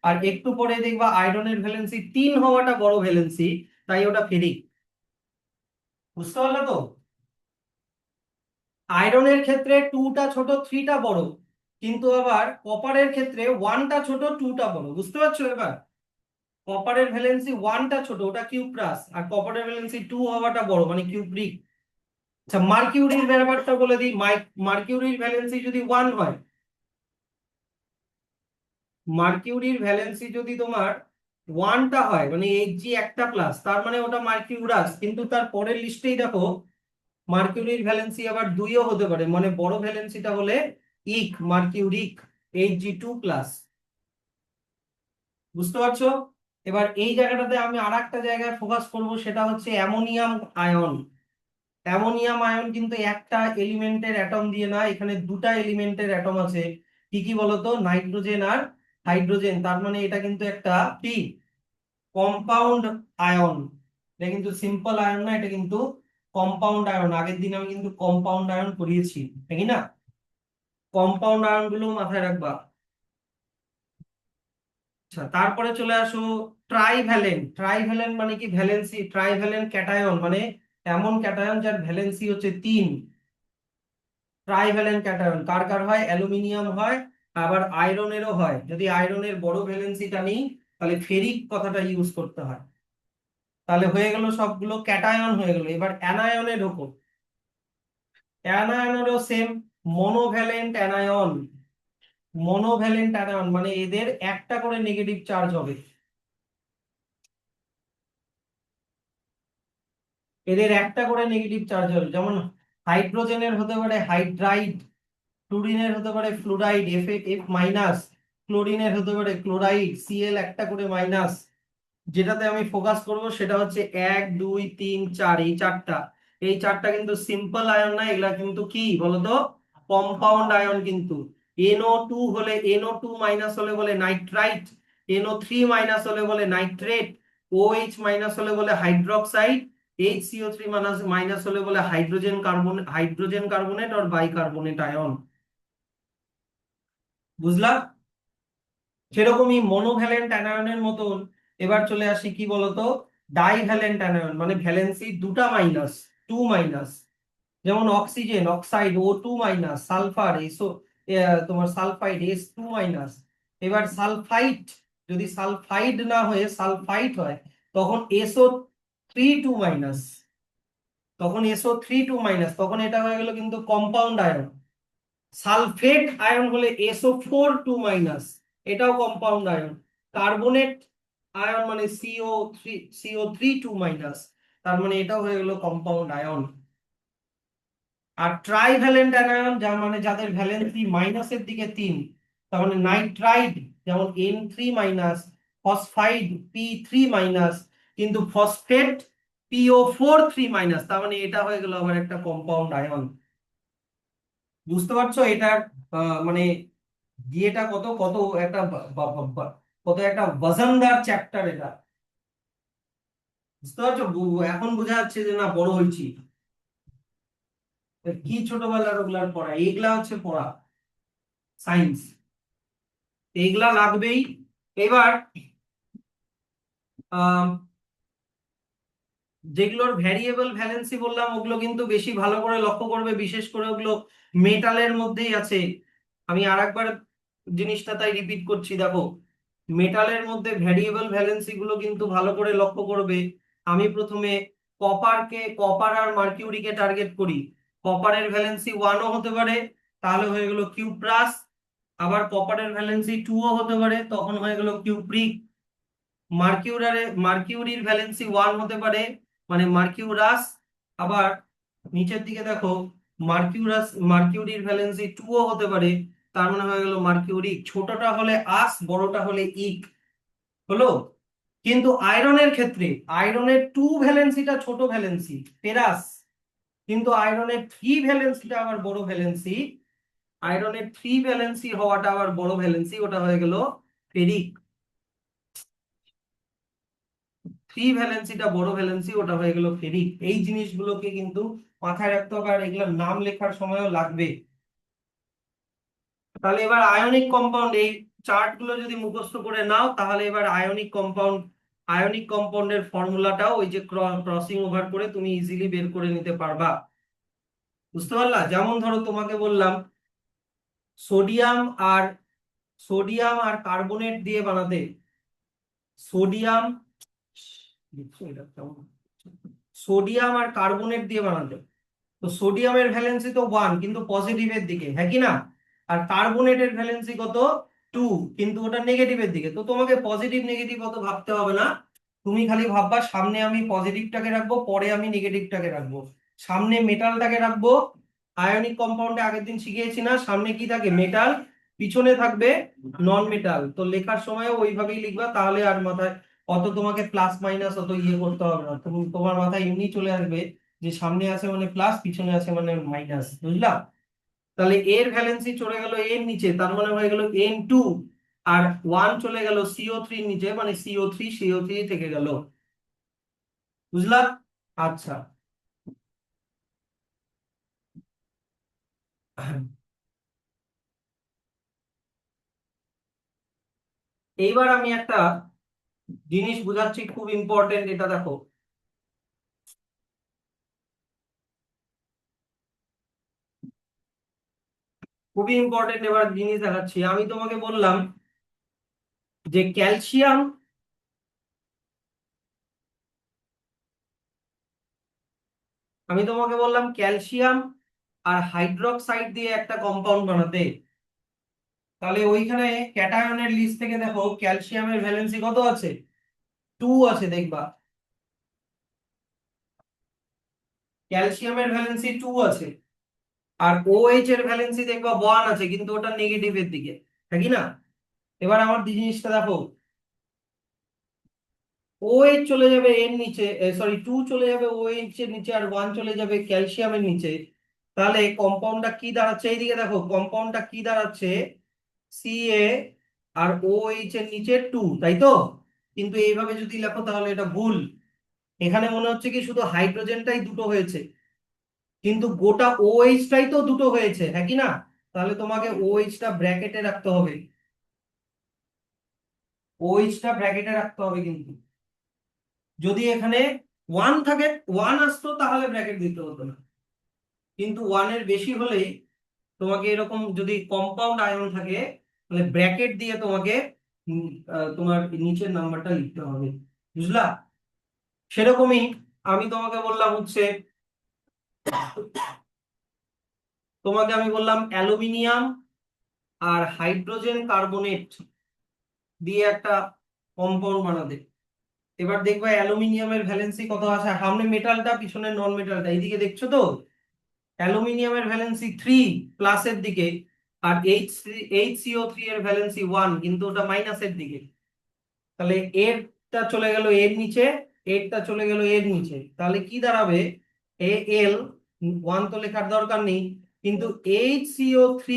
আর একটু পরে দেখবা আয়রনের ভ্যালেন্সি 3 হওয়াটা বড় ভ্যালেন্সি, তাই ওটা ফেরিক। বুঝতে পারলে তো? আয়রনের ক্ষেত্রে 2টা ছোট, 3টা বড়, কিন্তু আবার কপারের ক্ষেত্রে 1টা ছোট, 2টা বড়। বুঝতে পারছো এবার? কপারের ভ্যালেন্সি 1টা ছোট, ওটা কিউপ্রাস, আর কপারের ভ্যালেন্সি 2 হওয়াটা বড়, মানে কিউপ্রিক। আচ্ছা, মার্কিউরির ব্যাপারটা বলে দিই। মার্কিউরির ভ্যালেন্সি যদি 1 হয়, মার্কিউরির ভ্যালেন্সি যদি তোমার 1টা হয়, মানে Hg একটা প্লাস, তার মানে ওটা মার্কিউরাস। কিন্তু তার পরের লিস্টেই দেখো মার্কিউরির ভ্যালেন্সি আবার 2ও হতে পারে, মানে বড় ভ্যালেন্সিটা হলে মার্কিউরিক, Hg2+। বুঝতে পারছো? এবার এই জায়গাটাতে আমি আর একটা জায়গায় ফোকাস করব, সেটা হচ্ছে অ্যামোনিয়াম আয়ন। অ্যামোনিয়াম আয়ন কিন্তু একটা এলিমেন্টের অ্যাটম দিয়ে না, এখানে দুটা এলিমেন্টের অ্যাটম আছে। কি কি বলতো? নাইট্রোজেন আর হাইড্রোজেন। তার মানে এটা কিন্তু একটা কি, কম্পাউন্ড আয়ন। এটা কিন্তু সিম্পল আয়ন না, এটা কিন্তু কম্পাউন্ড আয়ন। আগের দিন আমি কিন্তু কম্পাউন্ড আয়ন পড়িয়েছি, ঠিক না? কম্পাউন্ড আয়ন গুলো মাথায় রাখবা। আচ্ছা, তারপরে চলে আসো ট্রাইভ্যালেন্ট। ট্রাইভ্যালেন্ট মানে কি? ভ্যালেন্সি ট্রাইভ্যালেন্ট ক্যাটায়ন, মানে এমন ক্যাটায়ন যার ভ্যালেন্সি হচ্ছে 3। ট্রাইভ্যালেন্ট ক্যাটায়ন কার কার হয়? অ্যালুমিনিয়াম হয়, আবার আয়রনেরও হয়। যদি আয়রনের বড় ভ্যালেন্সিটা নিই, তাহলে ফেরিক কথাটা ইউজ করতে হয়। তাহলে হয়ে গেল সবগুলো ক্যাটায়ন হয়ে গেল। এবার অ্যানায়নের ওপর, অ্যানায়নেরও same, monovalent anion. Monovalent anion মানে এদের একটা করে নেগেটিভ চার্জ হবে, এদের একটা করে নেগেটিভ চার্জ হবে। যেমন হাইড্রোজেনের হতে পারে হাইড্রাইড, ফ্লুরিনের হতে পারে ফ্লুরাইড, এফ এফ মাইনাস, ক্লোরিনের হতে পারে ক্লোরাইড, সিএল একটা করে মাইনাস। যেটাতে আমি ফোকাস করব সেটা হচ্ছে 1 2 3 4, এই চারটা। এই চারটা কিন্তু সিম্পল আয়ন না, এগুলা কিন্তু কি বলতো, কম্পাউন্ড আয়ন কিন্তু। NO2 হলে, NO2 মাইনাস হলে বলে নাইট্রাইট, NO3 মাইনাস হলে বলে নাইট্রেট, OH মাইনাস হলে বলে হাইড্রোক্সাইড, HCO3 মাইনাস মাইনাস হলে বলে হাইড্রোজেন কার্বনেট আর বাইকার্বনেট আয়ন। বুঝলা? সেরকমই মনোভ্যালেন্ট অ্যানায়নের মতন এবার চলে আসি কি বলতো, ডাইভ্যালেন্ট অ্যানায়ন, মানে ভ্যালেন্সি দুটা মাইনাস, 2 মাইনাস। যেমন oxygen oxide O2 minus, sulphur এসো তোমার সালফাইড S2 মাইনাস। এবার সালফাইড, যদি সালফাইড না হয়ে সালফাইট হয় তখন SO3 2 মাইনাস, তখন SO3 2 মাইনাস, তখন এটা হয়ে গেল কিন্তু কম্পাউন্ড আয়ন। সালফেট আয়ন হলে SO4 2 মাইনাস, এটাও কম্পাউন্ড আয়ন। কার্বনেট আয়ন মানে CO3 2 মাইনাস, তার মানে এটাও হয়ে গেল কম্পাউন্ড আয়ন। আর ট্রাইভ্যালেন্ট অ্যানায়ন, যার মানে যাদের ভ্যালেন্সি মাইনাসের দিকে 3, তার মানে নাইট্রাইড যেমন N3 minus, phosphide P3 minus, কিন্তু ফসফেট PO4 3 মাইনাস, তার মানে এটা হয়ে গেল আবার একটা কম্পাউন্ড আয়ন। বুঝতে পারছো এটার মানে বিয়েটা কত কত একটা কত একটা ওয়াজনদার চ্যাপ্টার এটা। বুঝতে পারছো? এখন বোঝা যাচ্ছে যে না বড় হয়েছি। কি ছোটবেলার ওগুলার পড়া, এগুলা হচ্ছে পড়া সায়েন্স, এগুলা লাগবেই। এবার আহ যেগুলোর ভ্যারিয়েবল ভ্যালেন্সি বললাম ওগুলো কিন্তু বেশি ভালো করে লক্ষ্য করবে, বিশেষ করে ওগুলো মেটালের মধ্যেই আছে। আমি আরেকবার জিনিসটা তাই রিপিট করছি, দেখো মেটালের মধ্যে ভ্যারিয়েবল ভ্যালেন্সি গুলো কিন্তু ভালো করে লক্ষ্য করবে। আমি প্রথমে কপার আর মার্কিউরিকে টার্গেট করি। কপারের ভ্যালেন্সি 1ও হতে পারে, তাহলে হয়ে গেল কিউপ্রাস। আবার কপারের ভ্যালেন্সি 2ও হতে পারে, তখন হয়ে গেল কিউপ্রিক। মার্কিউরির ভ্যালেন্সি 1 হতে পারে, মানে মার্কিউরাস। আবার নিচের দিকে দেখো, মার্কিউরির ভ্যালেন্সি 2ও হতে পারে, তার মানে হয়ে গেল মার্কিউরিক। ছোটটা হলে আস, বড়টা হলে ইক। হলো? কিন্তু আয়রনের ক্ষেত্রে আয়রনের 2 ভ্যালেন্সিটা ছোট ভ্যালেন্সি, পেরাস। কিন্তু আয়রনের 3 ভ্যালেন্সিটা আবার বড় ভ্যালেন্সি। আয়রনের 3 ভ্যালেন্সি হওয়াটা আবার বড় ভ্যালেন্সি, ওটা হয়ে গেল ফেরিক। 3 ভ্যালেন্সিটা বড় ভ্যালেন্সি, ওটা হয়ে গেল ফেরিক। এই জিনিসগুলোকে কিন্তু মাথায় রাখতে হবে, আর এগুলোর নাম লেখার সময়ও লাগবে। তাহলে এবার আয়নিক কম্পাউন্ড, এই চার্ট গুলো যদি মুখস্থ করে নাও তাহলে এবার আয়নিক কম্পাউন্ডের ফর্মুলাটাও ওই যে ক্রসিং ওভার করে তুমি ইজিলি বের করে নিতে পারবা। বুঝতে পারলা? যেমন ধরো তোমাকে বললাম সোডিয়াম আর সোডিয়াম আর কার্বনেট দিয়ে বানাতে, সোডিয়াম সোডিয়াম আর কার্বনেট দিয়ে বানাতে। তো সোডিয়ামের ভ্যালেন্সি তো 1 কিন্তু পজিটিভের দিকে, হ্যাঁ কি না? আর কার্বনেটের ভ্যালেন্সি কত, 2, কিন্তু ওটা নেগেটিভের দিকে। তো তোমাকে পজিটিভ নেগেটিভ অত ভাবতে হবে না, তুমি খালি ভাববা সামনে আমি পজিটিভটাকে রাখবো, পরে আমি নেগেটিভটাকে রাখবো। সামনে মেটালটাকে রাখবো। আয়নিক কম্পাউন্ডে আগের দিন শিখিয়েছি না, সামনে কি থাকে মেটাল, পিছনে থাকবে নন মেটাল। তো লেখার সময় ওইভাবেই লিখবা, তাহলে আর মাথায় অত তোমাকে প্লাস মাইনাস অত ইয়ে করতে হবে না। তুমি তোমার মাথায় এমনি চলে আসবে যে সামনে আছে মানে প্লাস, পিছনে আছে মানে মাইনাস। বুঝলা? তাহলে এর ভ্যালেন্সি চলে গেল এর নিচে, তার মানে হয়ে গেল N2। আর 1 চলে গেল CO3 নিচে, মানে CO3 থেকে গেল। বুঝলা? আচ্ছা, এইবার আমি একটা জিনিস বুঝাচ্ছি, খুব ইম্পর্টেন্ট, এটা দেখো খুবই ইম্পর্টেন্ট। এবার জিনিস দেখাচ্ছি, আমি তোমাকে বললাম যে ক্যালসিয়াম আর হাইড্রোক্সাইড দিয়ে একটা কম্পাউন্ড বানাতে। তাহলে ওইখানে ক্যাটায়নের লিস্ট থেকে দেখো ক্যালসিয়ামের ভ্যালেন্সি কত আছে, 2 আছে দেখবা। ক্যালসিয়ামের ভ্যালেন্সি 2 আছে, আর OH এর ভ্যালেন্সি দেখবা 1 আছে, কিন্তু ওটা নেগেটিভের দিকে, নাকি না? এবার আমার জিনিসটা দেখো, OH চলে যাবে এর নিচে, সরি 2 চলে যাবে OH এর নিচে, আর 1 চলে যাবে ক্যালসিয়ামের নিচে। তাহলে কম্পাউন্ডটা কি দাঁড়াচ্ছে, এইদিকে দেখো কম্পাউন্ডটা কি দাঁড়াচ্ছে, Ca আর OH এর নিচে 2, তাই তো? কিন্তু এইভাবে যদি লেখো তাহলে এটা ভুল। এখানে মনে হচ্ছে কি শুধু হাইড্রোজেনটাই দুটো হয়েছে, কিন্তু গোটা OH টাই তো দুটো হয়েছে, হ্যাঁ কি না? তাহলে তোমাকে OH টা ব্র্যাকেটে রাখতে হবে, OH টা ব্র্যাকেটে রাখতে হবে। কিন্তু যদি এখানে 1 থাকে, 1 আসতো তাহলে ব্র্যাকেট দিতে হতো না, কিন্তু 1 এর বেশি হলেই তোমাকে এরকম, যদি কম্পাউন্ড আয়ন থাকে তাহলে ব্র্যাকেট দিয়ে তোমাকে তোমার নিচের নাম্বারটা লিখতে হবে, বুঝলা? সেরকমই আমি তোমাকে বললাম হচ্ছে, তোমাকে আমি বললাম অ্যালুমিনিয়াম আর হাইড্রোজেন কার্বনেট দিয়ে একটা কম্পাউন্ড বানাতে। এবার দেখবে অ্যালুমিনিয়ামের ভ্যালেন্সি কত আছে, সামনে মেটালটা পিছনে নন মেটালটা, এইদিকে দেখছো তো? অ্যালুমিনিয়ামের ভ্যালেন্সি 3 প্লাসের দিকে, আর HCO3 এর ভ্যালেন্সি 1, কিন্তু ওটা মাইনাসের দিকে। তাহলে এরটা চলে গেল এর নিচে, এরটা চলে গেল এর নিচে, তাহলে কি দাঁড়াবে, Al, 1 তো লেখার দরকার নেই, কিন্তু HCO3,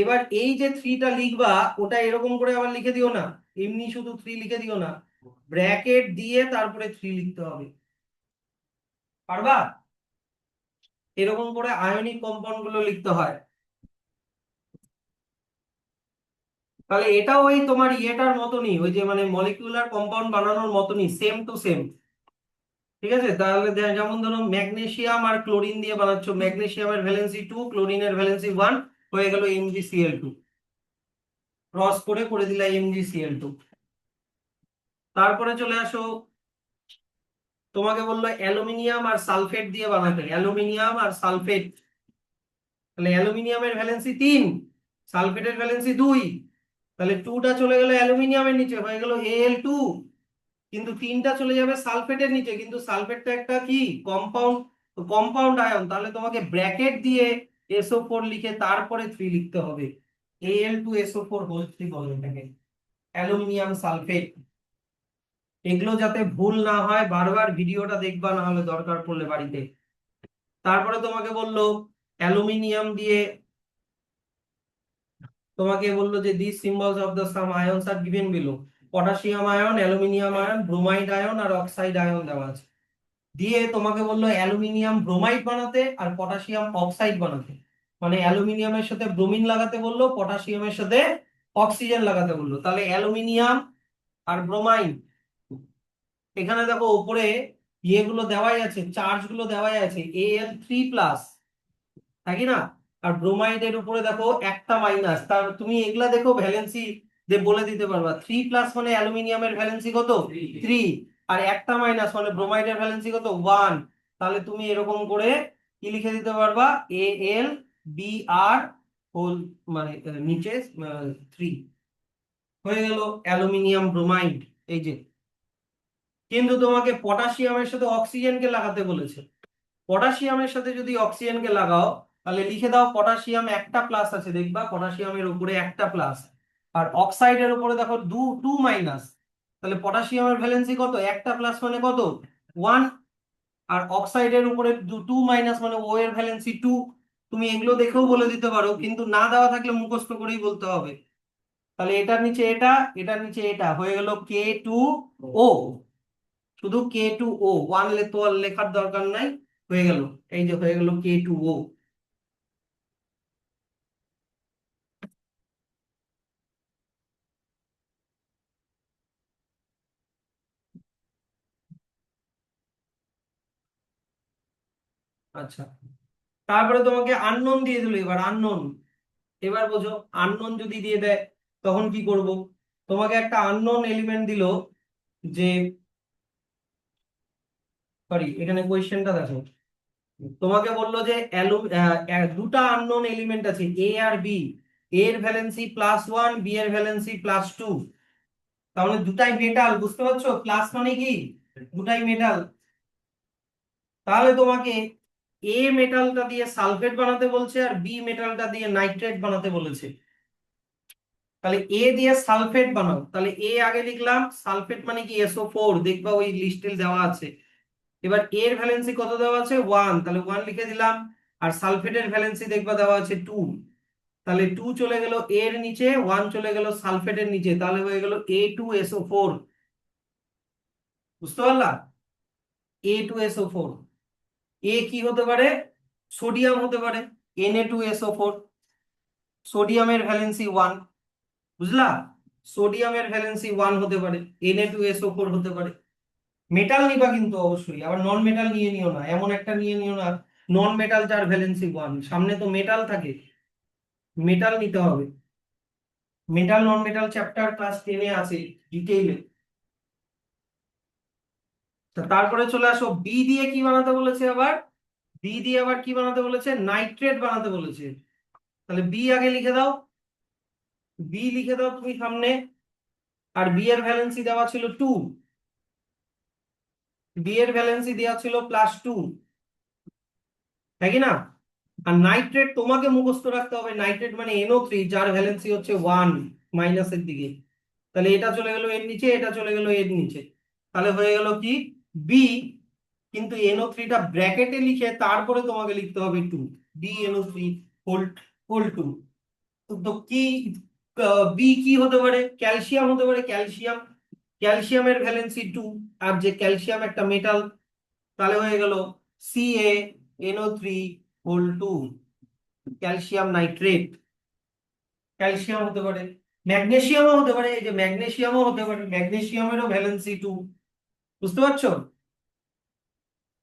এবার এই যে 3টা লিখবা ওটা এরকম করে আবার লিখে দিও না, এমনি শুধু 3 লিখে দিও না, ব্র্যাকেট দিয়ে তারপরে 3 লিখতে হবে, পারবা? এরকম করে আয়নিক কম্পাউন্ড গুলো লিখতে হয়। তাহলে এটাও ওই তোমার ইয়েটার মতনই, ওই যে মানে মলিকিউলার কম্পাউন্ড বানানোর মতনই, সেম টু সেম। ঠিক আছে, তাহলে যেমন ধরো ম্যাগনেসিয়াম আর ক্লোরিন দিয়ে বানাচ্ছ, ম্যাগনেসিয়ামের ভ্যালেন্সি 2, ক্লোরিনের ভ্যালেন্সি 1, হয়ে গেল MgCl2, ক্রস করে করে দিলা MgCl2। তারপরে চলে আসো, তোমাকে বললো অ্যালুমিনিয়াম আর সালফেট দিয়ে বানাতে, অ্যালুমিনিয়াম আর সালফেট। তাহলে অ্যালুমিনিয়ামের ভ্যালেন্সি 3, সালফেটের ভ্যালেন্সি 2, তাহলে 2টা চলে গেল অ্যালুমিনিয়ামের নিচে, হয়ে গেল Al2, কিন্তু 3টা চলে যাবে সালফেটের নিচে, কিন্তু সালফেটটা একটা কি কম্পাউন্ড, কম্পাউন্ড আয়ন, তাহলে তোমাকে ব্র্যাকেট দিয়ে SO4 লিখে তারপরে 3 লিখতে হবে, Al2SO4 বলে এটাকে, অ্যালুমিনিয়াম সালফেট। এগুলো যাতে ভুল না হয় বারবার ভিডিওটা দেখবা, না হলে দরকার পড়লে বাড়িতে। তারপরে তোমাকে বললো অ্যালুমিনিয়াম দিয়ে, তোমাকে বললো যে this symbols of the some ions are given below, potassium ion, aluminium ion, bromide ion আর অক্সাইড আয়ন দেওয়া আছে। দিয়ে তোমাকে বললো অ্যালুমিনিয়াম ব্রোমাইড বানাতে আর পটাশিয়াম অক্সাইড বানাতে, মানে অ্যালুমিনিয়ামের সাথে ব্রোমিন লাগাতে বললো, পটাশিয়ামের সাথে অক্সিজেন লাগাতে বললো। তাহলে অ্যালুমিনিয়াম আর ব্রোমাইড, এখানে দেখো উপরে ইয়েগুলো দেওয়াই আছে, চার্জ গুলো দেওয়াই আছে, Al3+, নাকি না? আর ব্রোমাইডের উপরে দেখো একটা মাইনাস, তার তুমি এগুলা দেখো ভ্যালেন্সি বলে দিতে পারবা, 3+ মানে অ্যালুমিনিয়ামের ভ্যালেন্সি কত, 3, আর একটা মাইনাস মানে ব্রোমাইডের ভ্যালেন্সি কত, 1। তাহলে তুমি এরকম করে কি লিখে দিতে পারবা, Al, Br হোল, মানে নিচে 3, হয়ে গেল অ্যালুমিনিয়াম ব্রোমাইড। এই যে, কিন্তু তোমাকে পটাশিয়ামের সাথে অক্সিজেনকে লাগাতে বলেছে, পটাশিয়ামের সাথে যদি অক্সিজেনকে লাগাও তাহলে লিখে দাও পটাশিয়াম একটা প্লাস আছে, দেখবা পটাশিয়ামের উপরে একটা প্লাস, আর অক্সাইডের উপরে দেখো টু মাইনাস। তাহলে পটাশিয়ামের ভ্যালেন্সি কত, একটা প্লাস মানে কত, 1, আর অক্সাইডের উপরে 2 মাইনাস মানে ও এর ভ্যালেন্সি 2। তুমি এগুলো দেখেও বলে দিতে পারো, কিন্তু না দেওয়া থাকলে মুখস্থ করেই বলতে হবে। তাহলে এটার নিচে এটা, এটার নিচে এটা, হয়ে গেল K2O, শুধু K2O, 1 তো আর লেখার দরকার নাই, হয়ে গেল, এই যে হয়ে গেল K2O। আচ্ছা, তারপরে তোমাকে আননোন দিয়ে দিল, এবার আননোন, এবার বোঝো, আননোন যদি দিয়ে দেয় তখন কি করব। তোমাকে একটা আননোন এলিমেন্ট দিল, যে, সরি এখানে কোয়েশ্চেনটা দেখো, তোমাকে বললো যে দুটা আননোন এলিমেন্ট আছে এ আর বি, এর ভ্যালেন্সি +1, বি এর ভ্যালেন্সি +2, তাহলে দুটাই মেটাল, বুঝতে পারছো? প্লাস মানে কি দুটাই মেটাল। তাহলে তোমাকে এ মেটালটা দিয়ে সালফেট বানাতে বলছে আর বি মেটালটা দিয়ে নাইট্রেট বানাতে বলেছে। তাহলে এ দিয়ে সালফেট বানাও, তাহলে এ আগে লিখলাম, সালফেট মানে কি SO4, দেখবা ওই লিস্টে দেওয়া আছে। এবার এর ভ্যালেন্সি কত দেওয়া আছে 1, তাহলে 1 লিখে দিলাম। আর সালফেটের ভ্যালেন্সি দেখবা দেওয়া আছে 2, তাহলে 2 চলে গেল এর নিচে, 1 চলে গেল সালফেটের নিচে, তাহলে হয়ে গেল A2SO4। বুঝতে পারলা? A2SO4। এ কি হতে পারে? সোডিয়াম হতে পারে, Na2SO4। সোডিয়ামের ভ্যালেন্সি 1, বুঝলা? সোডিয়ামের ভ্যালেন্সি 1 হতে পারে, Na2SO4 হতে পারে। মেটাল নিবা কিন্তু অবশ্যই, আবার নন মেটাল নিয়ে নিও না, এমন একটা নিয়ে নিও না নন মেটাল যার ভ্যালেন্সি 1, সামনে তো মেটাল থাকে, মেটাল নিতে হবে। Metal non metal chapter class 10-এ আছে ডিটেইলে। তারপরে চলে আসো, বি দিয়ে কি বানাতে বলেছে আবার? বি দিয়ে আবার কি বানাতে বলেছে? নাইট্রেট বানাতে বলেছে। তাহলে বি আগে লিখে দাও, বি লিখে দাও তুমি সামনে। আর বি এর ভ্যালেন্সি দেওয়া ছিল 2, বি এর ভ্যালেন্সি দেওয়া ছিল +2, তাই কি না? আর নাইট্রেট তোমাকে মুখস্থ রাখতে হবে, নাইট্রেট মানে NO3 যার ভ্যালেন্সি হচ্ছে 1 মাইনাসের দিকে। তাহলে এটা চলে গেল এর নিচে, এটা চলে গেল এর নিচে, তাহলে হয়ে গেল কি বি। কিন্তু NO3টা ব্র্যাকেটে লিখে তারপরে তোমাকে লিখতে হবে 2, BNO3 হোল হোল 2। তো কি বি কি হতে পারে? ক্যালসিয়াম হতে পারে, ক্যালসিয়াম। ক্যালসিয়ামের ভ্যালেন্সি 2, আর যে ক্যালসিয়াম একটা মেটাল, তাহলে হয়ে গেল CaNO3 whole 2, calcium nitrate. Calcium হতে পারে, ম্যাগনেসিয়ামও হতে পারে, এই যে ম্যাগনেসিয়ামও হতে পারে, ম্যাগনেসিয়ামেরও ভ্যালেন্সি 2। বুঝতে পারছো?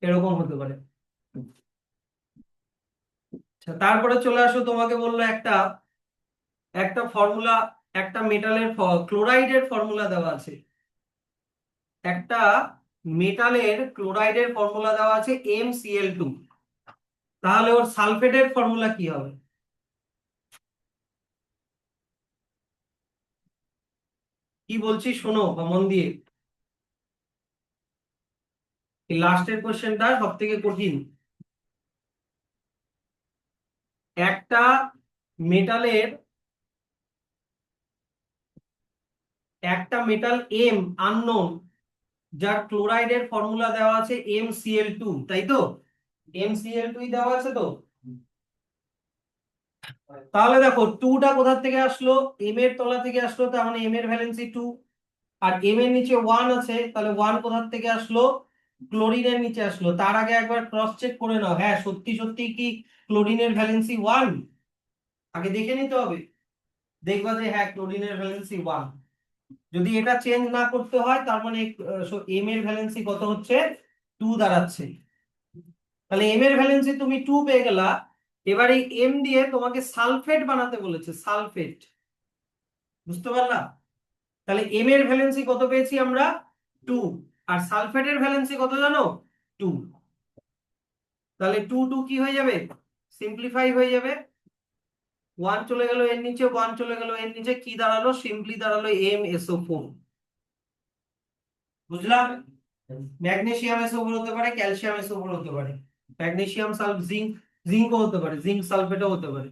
এরকম হতে পারে। আচ্ছা, তারপরে চলে আসো, তোমাকে বললো একটা একটা ফর্মুলা, একটা মেটালের ক্লোরাইডের ফর্মুলা দেওয়া আছে। একটা মেটালের ক্লোরাইডের ফর্মুলা দেওয়া আছে MCl2। তাহলে ওর সালফেটের ফর্মুলা কি হবে? কি বলছি শোনো বা মন দিয়ে, এই লাস্টের কোশ্চেনটা সব থেকে কঠিন। একটা মেটালের, একটা মেটাল এম আননোন, যার ক্লোরাইডের ফর্মুলা দেওয়া আছে MCl2, তাই তো? MCl2 দেওয়া আছে তো। তাহলে দেখো 2টা কোথা থেকে আসলো? এম এর তলা থেকে আসলো, তার মানে এম এর ভ্যালেন্সি 2। আর এম এর নিচে 1 আছে, তাহলে 1 কোথা থেকে আসলো? ক্লোরিনের নিচে আসলো। তার আগে একবার ক্রস চেক করে নাও, হ্যাঁ সত্যি সত্যি কি ক্লোরিনের ভ্যালেন্সি 1? আগে দেখে নিতে হবে, দেখবা যে হ্যাঁ ক্লোরিনের ভ্যালেন্সি 1। যদি এটা চেঞ্জ না করতে হয়, তার মানে এম এর ভ্যালেন্সি কত হচ্ছে? 2 দাঁড়াচ্ছে। তাহলে এম এর ভ্যালেন্সি তুমি 2 পেয়ে গেলা। এবার এই এম দিয়ে তোমাকে সালফেট বানাতে বলেছে, সালফেট। বুঝতে পারলা? তাহলে এম এর ভ্যালেন্সি কত পেয়েছি আমরা? 2। আর সালফেটের ভ্যালেন্সি কত জানো? 2। তাহলে 2 2 কি হয়ে যাবে? সিম্পলিফাই হয়ে যাবে। 1 চলে গেল এর নিচে, 1 চলে গেল এর নিচে, কি দাঁড়ালো? সিম্পলি দাঁড়ালো MSO4। বুঝলাম? ম্যাগনেসিয়াম SO4 হতে পারে, ক্যালসিয়াম SO4 হতে পারে, ম্যাগনেসিয়াম জিঙ্ক, জিঙ্কও হতে পারে, জিঙ্ক সালফেটও হতে পারে।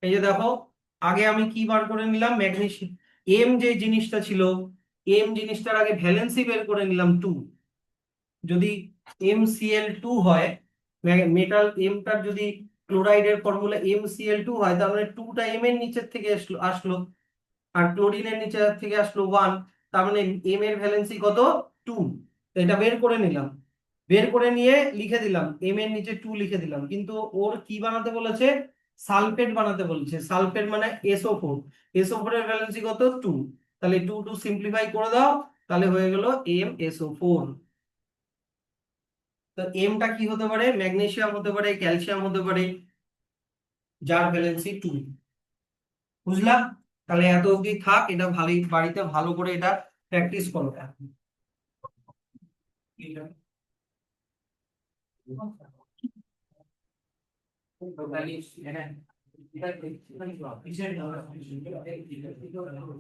এই যে দেখো, আগে আমি কি বার করে নিলাম? ম্যাগনেসিয়াম এম যে জিনিসটা ছিল, এম জিনিসটার আগে ভ্যালেন্সি বের করে নিলাম 2। যদি MCl2 হয়, মেটাল এমটার যদি ক্লোরাইডের ফর্মুলা MCl2 হয়, তার মানে 2টা এম এর নিচের থেকে আসলো আসলো, আর ক্লোরিনের নিচে থেকে আসলো 1। তার মানে এম এর ভ্যালেন্সি কত? 2। এটা বের করে নিলাম, বের করে নিয়ে লিখে দিলাম, এম এর নিচে 2 লিখে দিলাম। কিন্তু ওর কি বানাতে বলেছে? সালফেট বানাতে বলেছে। সালফেট মানে SO4, SO4 এর ভ্যালেন্সি কত? 2। তাহলে 2 2 সিম্পলিফাই করে দাও, তাহলে হয়ে গেল MSO4। তো এমটা কি হতে পারে? ম্যাগনেসিয়াম হতে পারে, ক্যালসিয়াম হতে পারে, যার ভ্যালেন্সি 2। বুঝলাম? তাহলে এত অবধি থাক, এটা ভালোই বাড়িতে ভালো করে এটা প্র্যাকটিস করো। Total is,